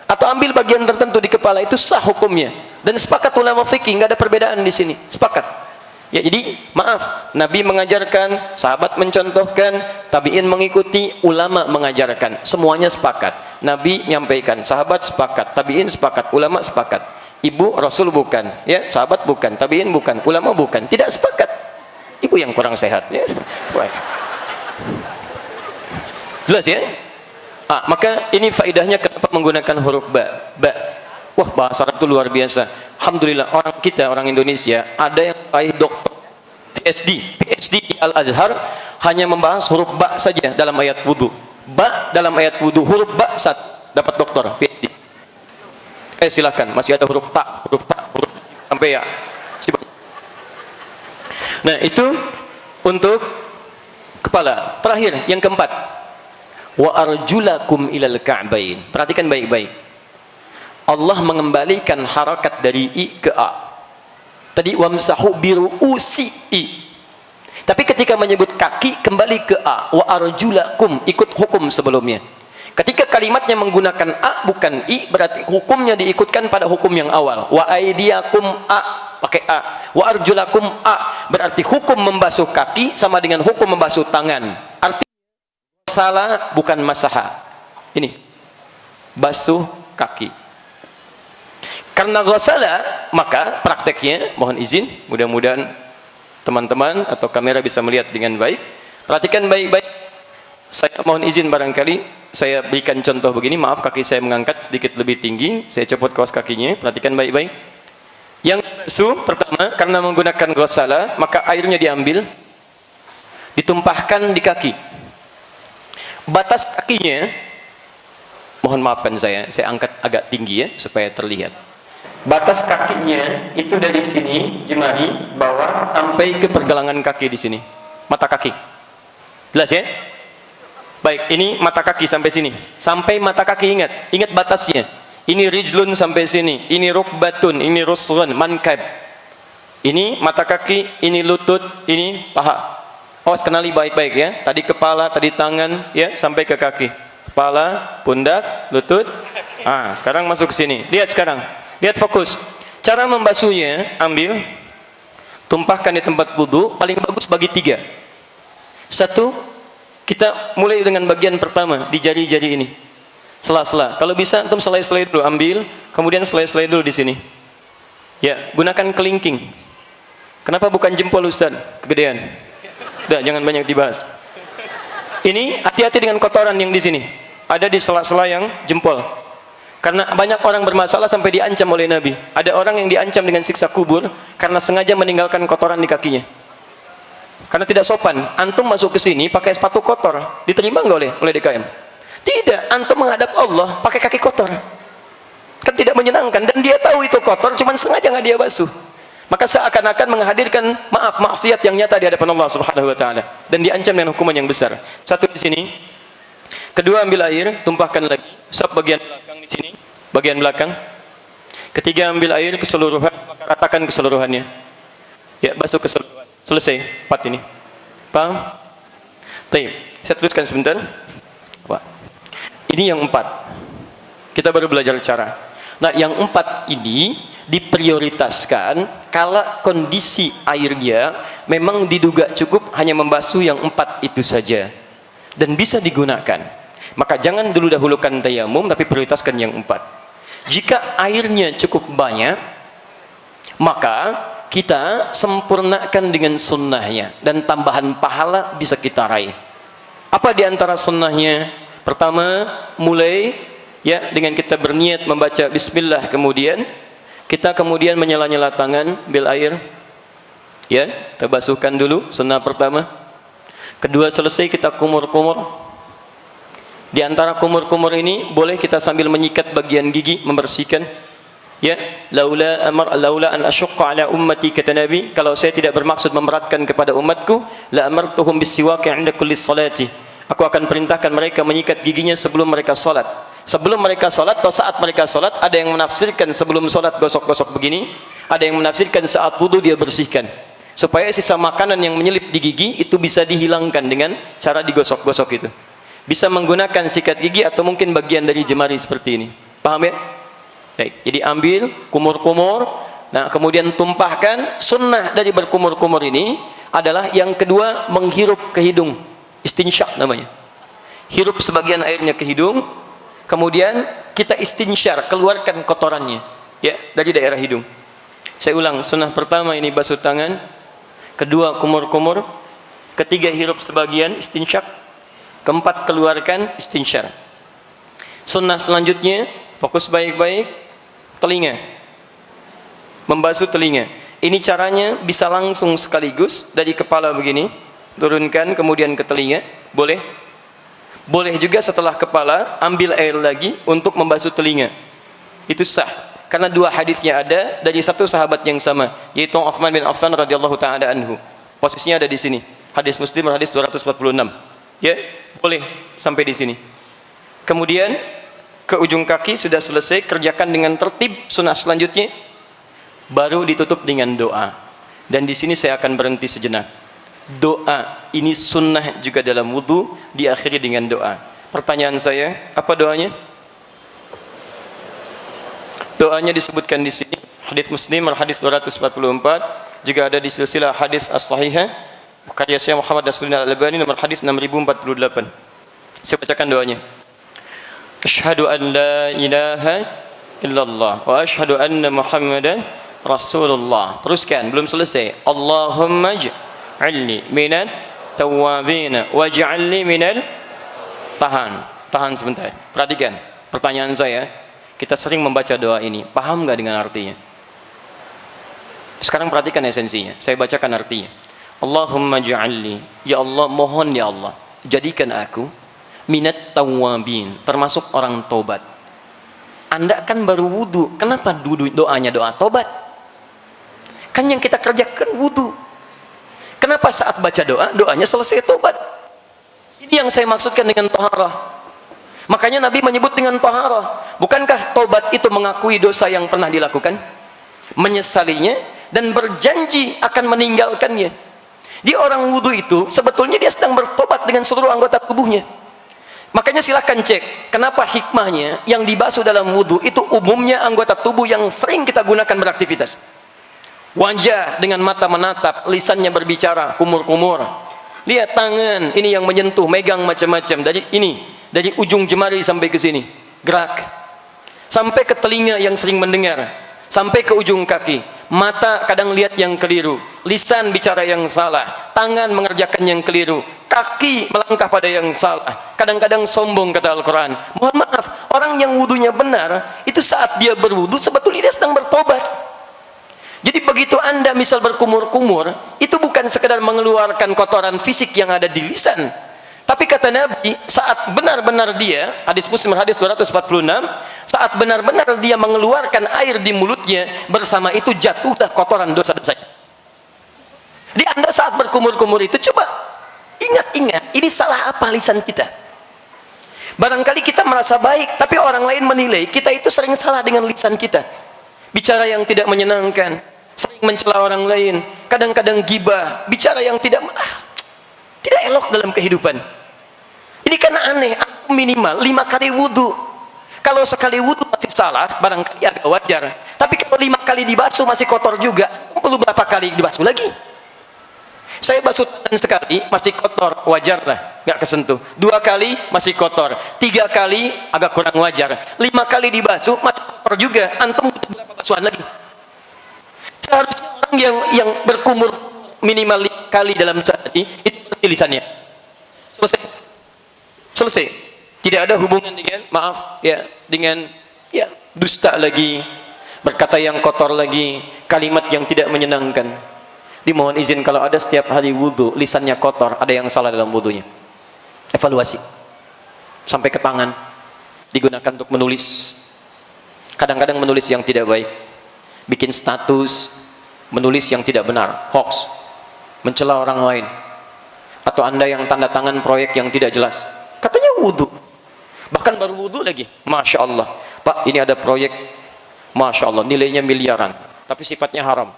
atau ambil bagian tertentu di kepala, itu sah hukumnya. Dan sepakat ulama fikih, nggak ada perbedaan di sini, sepakat. Ya, jadi maaf, Nabi mengajarkan, sahabat mencontohkan, tabi'in mengikuti, ulama mengajarkan, semuanya sepakat. Nabi nyampaikan, sahabat sepakat, tabi'in sepakat, ulama sepakat. Ibu Rasul bukan, ya, sahabat bukan, tabi'in bukan, ulama bukan, tidak sepakat. Ibu yang kurang sehat, ya. Jelas ya? Maka ini faedahnya kenapa menggunakan huruf ba. Wah, bahasa Arab itu luar biasa. Alhamdulillah, orang kita, orang Indonesia, ada yang raih doktor PhD di Al-Azhar, hanya membahas huruf ba saja dalam ayat wudu. Ba dalam ayat wudu, huruf ba dapat doktor PhD. Silakan, masih ada huruf ta, huruf sampai ya. Nah, itu untuk kepala. Terakhir, yang keempat, wa arjulakum ilal ka'bain. Perhatikan baik-baik. Allah mengembalikan harakat dari i ke a. Tadi wamsahu biru'usi i. Tapi ketika menyebut kaki kembali ke a. Wa arjulakum, ikut hukum sebelumnya. Ketika kalimatnya menggunakan a bukan i, berarti hukumnya diikutkan pada hukum yang awal. Wa aidiakum a, pakai a. Wa arjulakum a, berarti hukum membasuh kaki sama dengan hukum membasuh tangan. Artinya salah bukan masaha. Ini basuh kaki. Karena ghasala, maka prakteknya, mohon izin, mudah-mudahan teman-teman atau kamera bisa melihat dengan baik. Perhatikan baik-baik. Saya mohon izin, barangkali saya berikan contoh begini. Maaf, kaki saya mengangkat sedikit lebih tinggi, saya copot kaos kakinya. Perhatikan baik-baik. Yang basuh pertama, karena menggunakan ghasala, maka airnya diambil, ditumpahkan di kaki. Batas kakinya, mohon maafkan saya angkat agak tinggi ya supaya terlihat. Batas kakinya itu dari sini jemari bawah sampai ke pergelangan kaki di sini, mata kaki. Jelas ya? Baik, ini mata kaki sampai sini, sampai mata kaki, ingat batasnya. Ini rijlun sampai sini, ini rukbatun, ini rusghun, mankab. Ini mata kaki, ini lutut, ini paha. Awas, kenali baik-baik ya. Tadi kepala, tadi tangan, ya, sampai ke kaki. Kepala, pundak, lutut. Sekarang masuk ke sini. Lihat sekarang. Lihat, fokus. Cara membasuhnya, ambil, tumpahkan di tempat wudu, paling bagus bagi 3. 1, kita mulai dengan bagian pertama, di jari-jari ini. Sela-sela. Kalau bisa, antum selai-selai dulu, ambil, kemudian selai-selai dulu di sini. Ya, gunakan kelingking. Kenapa bukan jempol Ustaz? Kegedean. Udah, jangan banyak dibahas. Ini hati-hati dengan kotoran yang di sini. Ada di sela-sela yang jempol. Karena banyak orang bermasalah sampai diancam oleh Nabi. Ada orang yang diancam dengan siksa kubur karena sengaja meninggalkan kotoran di kakinya. Karena tidak sopan. Antum masuk ke sini pakai sepatu kotor, diterima nggak oleh DKM? Tidak. Antum menghadap Allah pakai kaki kotor. Kan tidak menyenangkan, dan dia tahu itu kotor, cuman sengaja nggak dia basuh. Maka seakan-akan menghadirkan maksiat yang nyata di hadapan Allah Subhanahu wa taala, dan diancam dengan hukuman yang besar. Satu di sini. Kedua, ambil air, tumpahkan lagi. Usap bagian belakang di sini, bagian belakang. Ketiga, ambil air keseluruhan, maka ratakan keseluruhannya. Ya, basuh keseluruhan. Selesai, 4 ini. Paham? Baik, saya teruskan sebentar. Wah. Ini yang 4. Kita baru belajar cara. Nah, yang 4 ini diprioritaskan kalau kondisi airnya memang diduga cukup hanya membasuh yang 4 itu saja dan bisa digunakan. Maka jangan dulu dahulukan tayamum, tapi prioritaskan yang 4. Jika airnya cukup banyak, maka kita sempurnakan dengan sunnahnya, dan tambahan pahala bisa kita raih. Apa di antara sunnahnya? Pertama, mulai ya dengan kita berniat membaca bismillah, kemudian kita menyela-nyela tangan, ambil air, ya, kita basuhkan dulu, sunnah pertama. Kedua, selesai kita kumur-kumur. Di antara kumur-kumur ini boleh kita sambil menyikat bagian gigi, membersihkan. Ya, laula an asyqa ala ummati, kata Nabi, kalau saya tidak bermaksud memberatkan kepada umatku, la amartuhum bisiwaki 'inda kulli salati. Aku akan perintahkan mereka menyikat giginya sebelum mereka salat. Sebelum mereka salat atau saat mereka salat. Ada yang menafsirkan sebelum salat gosok-gosok begini, ada yang menafsirkan saat wudu dia bersihkan, supaya sisa makanan yang menyelip di gigi itu bisa dihilangkan dengan cara digosok-gosok itu. Bisa menggunakan sikat gigi atau mungkin bagian dari jemari seperti ini. Paham ya? Baik, jadi ambil, kumur-kumur, nah kemudian tumpahkan. Sunnah dari berkumur-kumur ini adalah yang kedua, menghirup ke hidung, istinsyak namanya. Hirup sebagian airnya ke hidung, kemudian kita istinsyar, keluarkan kotorannya ya dari daerah hidung. Saya ulang, sunnah pertama ini basuh tangan, kedua kumur-kumur, ketiga hirup sebagian, istinsyak, keempat keluarkan, istinsyar. Sunnah selanjutnya, fokus baik-baik, telinga, membasuh telinga. Ini caranya bisa langsung sekaligus dari kepala begini, turunkan kemudian ke telinga, boleh. Boleh juga setelah kepala ambil air lagi untuk membasuh telinga. Itu sah, karena dua hadisnya ada dari satu sahabat yang sama, yaitu Utsman bin Affan radhiyallahu taala anhu. Posisinya ada di sini. Hadis Muslim, hadis 246. Ya, boleh sampai di sini. Kemudian ke ujung kaki sudah selesai, kerjakan dengan tertib. Sunnah selanjutnya baru ditutup dengan doa. Dan di sini saya akan berhenti sejenak. Doa ini sunnah juga dalam wudu, diakhiri dengan doa. Pertanyaan saya, apa doanya? Doanya disebutkan di sini. Hadis Muslim, hadis 244, juga ada di silsilah hadis as-sahihah karya Syekh Muhammad Nasruddin Al-Albani, nomor hadis 6048. Saya bacakan doanya. Asyhadu an la ilaha illallah wa asyhadu anna Muhammadan Rasulullah. Teruskan, belum selesai. Allahumma ij'alni minat tawwabin waj'alni minal, tahan sebentar. Perhatikan pertanyaan saya. Kita sering membaca doa ini, paham nggak dengan artinya? Sekarang perhatikan esensinya. Saya bacakan artinya. Allahumma ij'alni, ya Allah, mohon ya Allah, jadikan aku minat tawwabin, termasuk orang tobat. Anda kan baru wudu, kenapa doanya doa tobat? Kan yang kita kerjakan wudu. Kenapa saat baca doa, doanya selesai tobat? Ini yang saya maksudkan dengan taharah. Makanya Nabi menyebut dengan taharah. Bukankah tobat itu mengakui dosa yang pernah dilakukan, menyesalinya, dan berjanji akan meninggalkannya? Di orang wudu itu sebetulnya dia sedang bertobat dengan seluruh anggota tubuhnya. Makanya silahkan cek kenapa hikmahnya yang dibasuh dalam wudu itu umumnya anggota tubuh yang sering kita gunakan beraktivitas. Wajah dengan mata menatap, lisannya berbicara, kumur-kumur. Lihat tangan, ini yang menyentuh, megang macam-macam, dari ujung jemari sampai ke sini, gerak. Sampai ke telinga yang sering mendengar, sampai ke ujung kaki. Mata kadang lihat yang keliru, lisan bicara yang salah, tangan mengerjakan yang keliru, kaki melangkah pada yang salah. Kadang-kadang sombong, kata Al-Quran. Mohon maaf, orang yang wudunya benar, itu saat dia berwudu sebetulnya dia sedang bertobat. Jadi begitu Anda misal berkumur-kumur, itu bukan sekedar mengeluarkan kotoran fisik yang ada di lisan. Tapi kata Nabi, saat benar-benar dia, hadis Muslim hadis 246, saat benar-benar dia mengeluarkan air di mulutnya, bersama itu jatuhlah kotoran dosa-dosanya. Di Anda saat berkumur-kumur itu, coba ingat-ingat, ini salah apa lisan kita? Barangkali kita merasa baik, tapi orang lain menilai kita itu sering salah dengan lisan kita. Bicara yang tidak menyenangkan, sering mencela orang lain, kadang-kadang gibah, bicara yang tidak elok dalam kehidupan. Ini kan aneh, aku minimal 5 kali wudu. Kalau sekali wudu masih salah, barangkali agak wajar. Tapi kalau 5 kali dibasuh masih kotor juga, perlu berapa kali dibasuh lagi? Saya basuh tangan sekali, masih kotor, wajar lah, nggak kesentuh. 2 kali masih kotor, 3 kali agak kurang wajar, 5 kali dibasuh masih kotor juga. Antum butuh berapa basuhan lagi? Seharusnya orang yang berkumur minimal 5 kali dalam sehari itu bersih lisannya. Selesai. Tidak ada hubungan dengan dengan dusta lagi, berkata yang kotor lagi, kalimat yang tidak menyenangkan. Dimohon izin kalau ada setiap hari wudu lisannya kotor, ada yang salah dalam wudunya. Evaluasi. Sampai ke tangan digunakan untuk menulis. Kadang-kadang menulis yang tidak baik. Bikin status, menulis yang tidak benar, hoax, mencela orang lain. Atau Anda yang tanda tangan proyek yang tidak jelas. Katanya wudu, bahkan baru wudu lagi. Masya Allah, Pak, ini ada proyek, Masya Allah, nilainya miliaran, tapi sifatnya haram.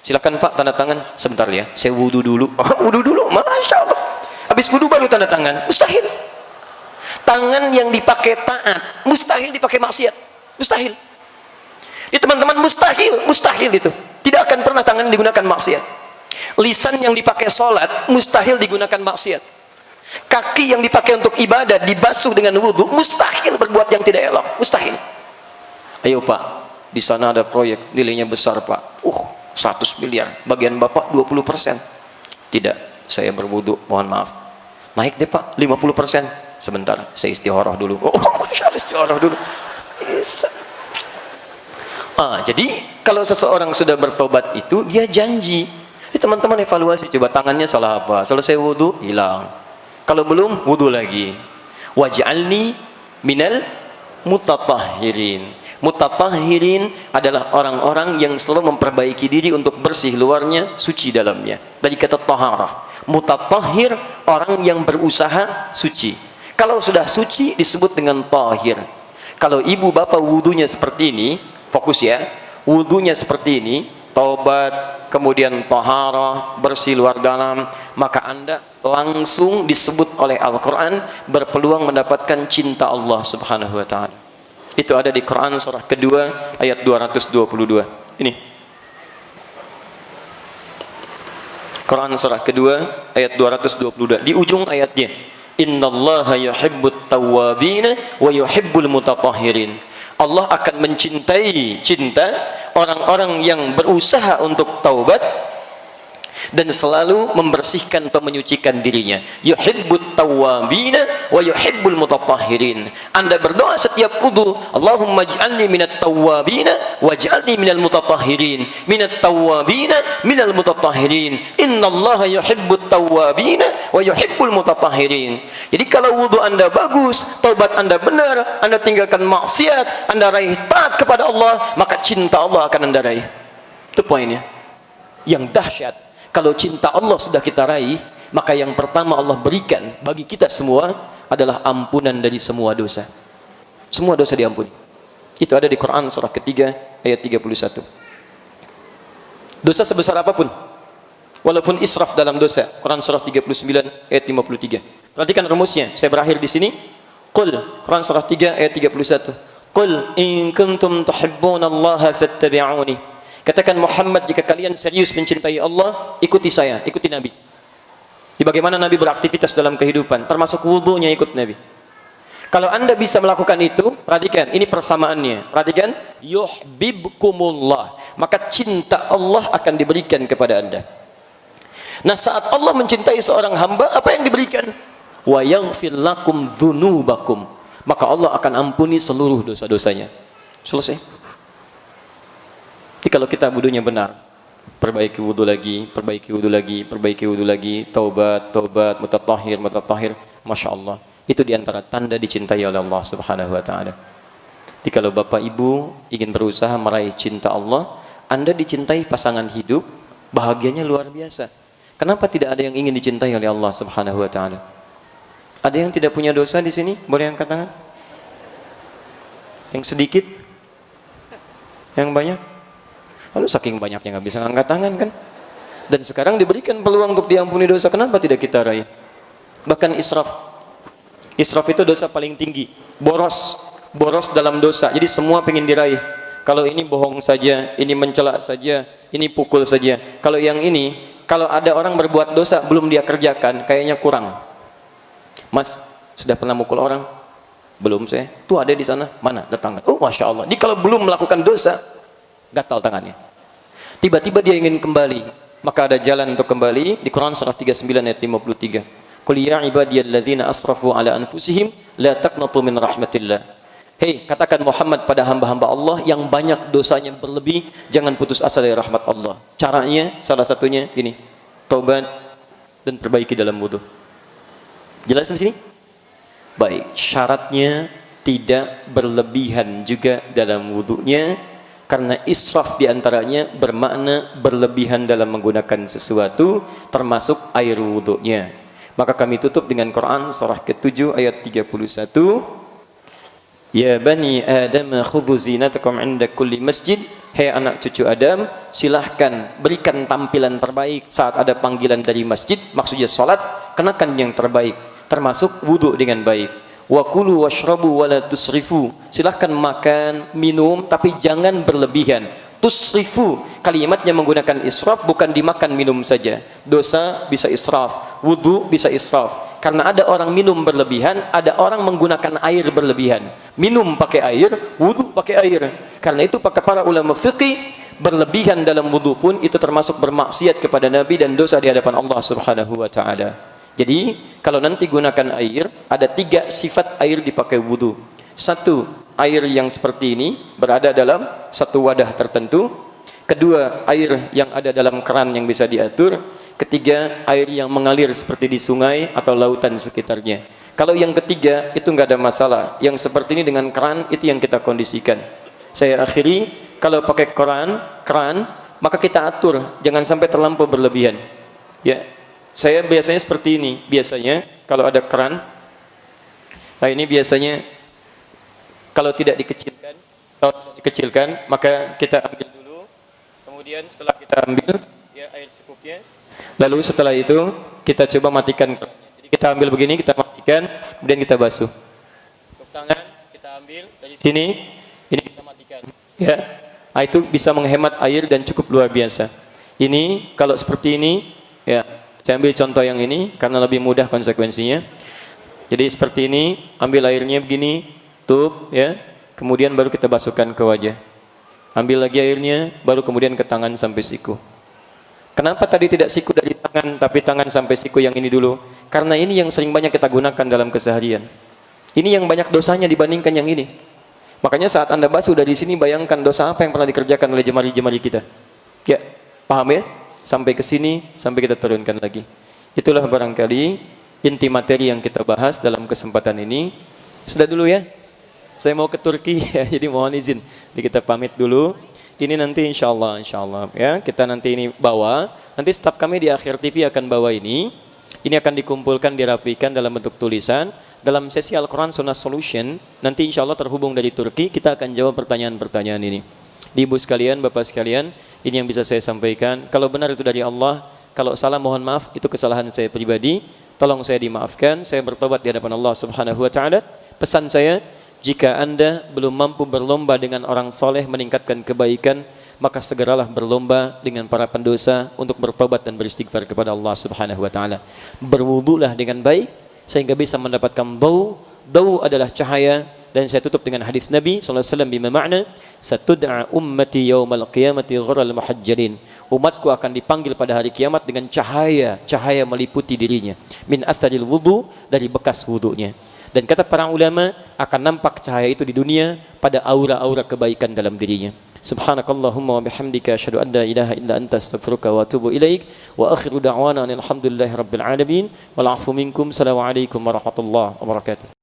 Silakan Pak, tanda tangan. Sebentar ya, saya wudu dulu. Wudu dulu, Masya Allah. Habis wudu baru tanda tangan. Mustahil. Tangan yang dipakai taat, mustahil dipakai maksiat. Mustahil. Ya teman-teman, mustahil itu. Tidak akan pernah tangan digunakan maksiat. Lisan yang dipakai sholat, mustahil digunakan maksiat. Kaki yang dipakai untuk ibadah dibasuh dengan wudhu, mustahil berbuat yang tidak elok, mustahil. Ayo Pak, di sana ada proyek nilainya besar Pak, 100 miliar, bagian Bapak 20%. Tidak, saya berwudhu, mohon maaf. Naik deh Pak, 50%. Sebentar, saya istikharah dulu. Masya Allah, istikharah dulu. Jadi kalau seseorang sudah bertobat itu, dia janji. Teman-teman evaluasi, coba tangannya salah apa? Selesai wudhu, hilang. Kalau belum, wudu lagi. Waj'alni minal mutatahhirin. Mutatahhirin adalah orang-orang yang selalu memperbaiki diri untuk bersih luarnya, suci dalamnya. Dari kata taharah. Mutatahhir, orang yang berusaha suci. Kalau sudah suci disebut dengan tahir. Kalau ibu bapak wudunya seperti ini, fokus ya, wudunya seperti ini, taubat, kemudian taharah, bersih luar dalam, maka Anda langsung disebut oleh Al-Quran berpeluang mendapatkan cinta Allah subhanahu wa ta'ala. Itu ada di Quran surah kedua ayat 222. Ini Quran surah kedua ayat 222, di ujung ayatnya, innallaha yuhibbut tawwabina wa yuhibbul mutatahhirin. Allah akan mencintai orang-orang yang berusaha untuk taubat dan selalu membersihkan atau menyucikan dirinya. Yuhibbut tawwabina wa yuhibbul mutatahhirin. Anda berdoa setiap wudu, Allahumma ij'alni minat tawwabina waj'alni minal mutatahhirin. Minat tawwabina minal mutatahhirin. Innallaha yuhibbut tawwabina wa yuhibbul mutatahhirin. Jadi kalau wudu Anda bagus, taubat Anda benar, Anda tinggalkan maksiat, Anda raih taat kepada Allah, maka cinta Allah akan Anda raih. Itu poinnya. Yang dahsyat, kalau cinta Allah sudah kita raih, maka yang pertama Allah berikan bagi kita semua adalah ampunan dari semua dosa. Semua dosa diampuni. Itu ada di Quran surah ketiga ayat 31. Dosa sebesar apapun, walaupun israf dalam dosa, Quran surah 39 ayat 53. Perhatikan rumusnya, saya berakhir di sini. Qul, Quran surah 3 ayat 31. Qul in kuntum tuhibbunallaha fattabi'uni. Katakan Muhammad, jika kalian serius mencintai Allah, ikuti saya, ikuti Nabi. Di bagaimana Nabi beraktivitas dalam kehidupan, termasuk wudunya ikut Nabi. Kalau Anda bisa melakukan itu, perhatikan, ini persamaannya. Perhatikan, yuhibbukumullah. Maka cinta Allah akan diberikan kepada Anda. Nah, saat Allah mencintai seorang hamba, apa yang diberikan? Wa yaghfir lakum dzunubakum. Maka Allah akan ampuni seluruh dosa-dosanya. Selesai. Jadi kalau kita wudunya benar, perbaiki wudu lagi, perbaiki wudu lagi, perbaiki wudu lagi, taubat, taubat, mutatahhir, mutatahhir, Masya Allah. Itu diantara tanda dicintai oleh Allah Subhanahu wa ta'ala. Jadi kalau Bapak Ibu ingin berusaha meraih cinta Allah, Anda dicintai pasangan hidup, bahagianya luar biasa. Kenapa tidak ada yang ingin dicintai oleh Allah Subhanahu wa ta'ala? Ada yang tidak punya dosa di sini? Boleh angkat tangan? Yang sedikit? Yang banyak? Lalu saking banyaknya nggak bisa angkat tangan kan? Dan sekarang diberikan peluang untuk diampuni dosa, kenapa tidak kita raih? Bahkan israf. Israf itu dosa paling tinggi. Boros dalam dosa. Jadi semua pengen diraih. Kalau ini bohong saja, ini mencela saja, ini pukul saja. Kalau yang ini, kalau ada orang berbuat dosa belum dia kerjakan, kayaknya kurang. Mas, sudah pernah mukul orang? Belum saya. Tuh ada di sana. Mana? Datang. Oh, Masya Allah. Jadi kalau belum melakukan dosa, gatal tangannya. Tiba-tiba dia ingin kembali. Maka ada jalan untuk kembali. Di Quran surah 39 ayat 53. Qul ya ibadiyalladzina asrafu ala anfusihim la taqnatu min rahmatillah. Hei, katakan Muhammad pada hamba-hamba Allah yang banyak dosanya berlebih, jangan putus asa dari rahmat Allah. Caranya salah satunya ini, taubat dan perbaiki dalam wudu. Jelas di sini? Baik, syaratnya tidak berlebihan juga dalam wudunya, karena israf diantaranya bermakna berlebihan dalam menggunakan sesuatu, termasuk air wudunya. Maka kami tutup dengan Quran surah ke-7 ayat 31. Ya bani Adam khudhu zinatakum 'inda kulli masjid. Hai anak cucu Adam, silahkan berikan tampilan terbaik saat ada panggilan dari masjid, maksudnya salat, kenakan yang terbaik, termasuk wudu dengan baik. Wa kulu washrabu wa la tusrifu. Silahkan makan, minum, tapi jangan berlebihan. Tusrifu, kalimatnya menggunakan israf, bukan dimakan minum saja. Dosa bisa israf, wudu bisa israf. Karena ada orang minum berlebihan, ada orang menggunakan air berlebihan. Minum pakai air, wudu pakai air. Karena itu pakai para ulama fiqih, berlebihan dalam wudu pun itu termasuk bermaksiat kepada Nabi dan dosa di hadapan Allah Subhanahu wa ta'ala. Jadi kalau nanti gunakan air, ada 3 sifat air dipakai wudu. 1, air yang seperti ini berada dalam satu wadah tertentu. 2, air yang ada dalam keran yang bisa diatur. 3, air yang mengalir seperti di sungai atau lautan sekitarnya. Kalau yang 3 itu nggak ada masalah. Yang seperti ini dengan keran itu yang kita kondisikan. Saya akhiri, kalau pakai keran, maka kita atur jangan sampai terlampau berlebihan. Ya, saya biasanya seperti ini. Biasanya kalau ada keran, nah ini biasanya kalau tidak dikecilkan, maka kita ambil dulu. Kemudian setelah kita ambil, ya air secukupnya. Lalu setelah itu kita coba matikan kerannya. Jadi kita ambil begini, kita matikan, kemudian kita basuh. Untuk tangan kita ambil dari sini, ini kita matikan. Ya, nah, itu bisa menghemat air dan cukup luar biasa. Ini kalau seperti ini, ya saya ambil contoh yang ini karena lebih mudah konsekuensinya. Jadi seperti ini, ambil airnya begini. Tutup ya, kemudian baru kita basuhkan ke wajah. Ambil lagi airnya, baru kemudian ke tangan sampai siku. Kenapa tadi tidak siku dari tangan, tapi tangan sampai siku yang ini dulu? Karena ini yang sering banyak kita gunakan dalam keseharian. Ini yang banyak dosanya dibandingkan yang ini. Makanya saat Anda basuh dari sini, bayangkan dosa apa yang pernah dikerjakan oleh jemari-jemari kita. Ya, paham ya? Sampai ke sini, sampai kita turunkan lagi. Itulah barangkali inti materi yang kita bahas dalam kesempatan ini. Sudah dulu ya. Saya mau ke Turki ya, jadi mohon izin. Jadi kita pamit dulu. Ini nanti insya Allah ya, kita nanti ini bawa. Nanti staf kami di Akhir TV akan bawa ini. Ini akan dikumpulkan, dirapikan dalam bentuk tulisan. Dalam sesi Al-Quran Sunnah Solution, nanti insya Allah terhubung dari Turki, kita akan jawab pertanyaan-pertanyaan ini. Di ibu sekalian, bapak sekalian, ini yang bisa saya sampaikan. Kalau benar itu dari Allah, kalau salah mohon maaf, itu kesalahan saya pribadi. Tolong saya dimaafkan, saya bertobat di hadapan Allah Subhanahu wa ta'ala. Pesan saya, jika Anda belum mampu berlomba dengan orang soleh meningkatkan kebaikan, maka segeralah berlomba dengan para pendosa untuk bertobat dan beristighfar kepada Allah Subhanahu wa ta'ala. Berwudulah dengan baik sehingga bisa mendapatkan bau Daw adalah cahaya, dan saya tutup dengan hadis Nabi SAW bima makna satud'a ummati yaumal qiyamati ghurral muhajjalin. Umatku akan dipanggil pada hari kiamat dengan cahaya meliputi dirinya, min atharil wudu, dari bekas wudunya. Dan kata para ulama, akan nampak cahaya itu di dunia pada aura-aura kebaikan dalam dirinya. Subhanakallahumma wa bihamdika asyhadu an la ilaha illa anta astaghfiruka wa atubu ilaik, wa akhiru da'wana alhamdulillahi rabbil alamin, wal 'afu minkum. Assalamualaikum warahmatullahi wabarakatuh.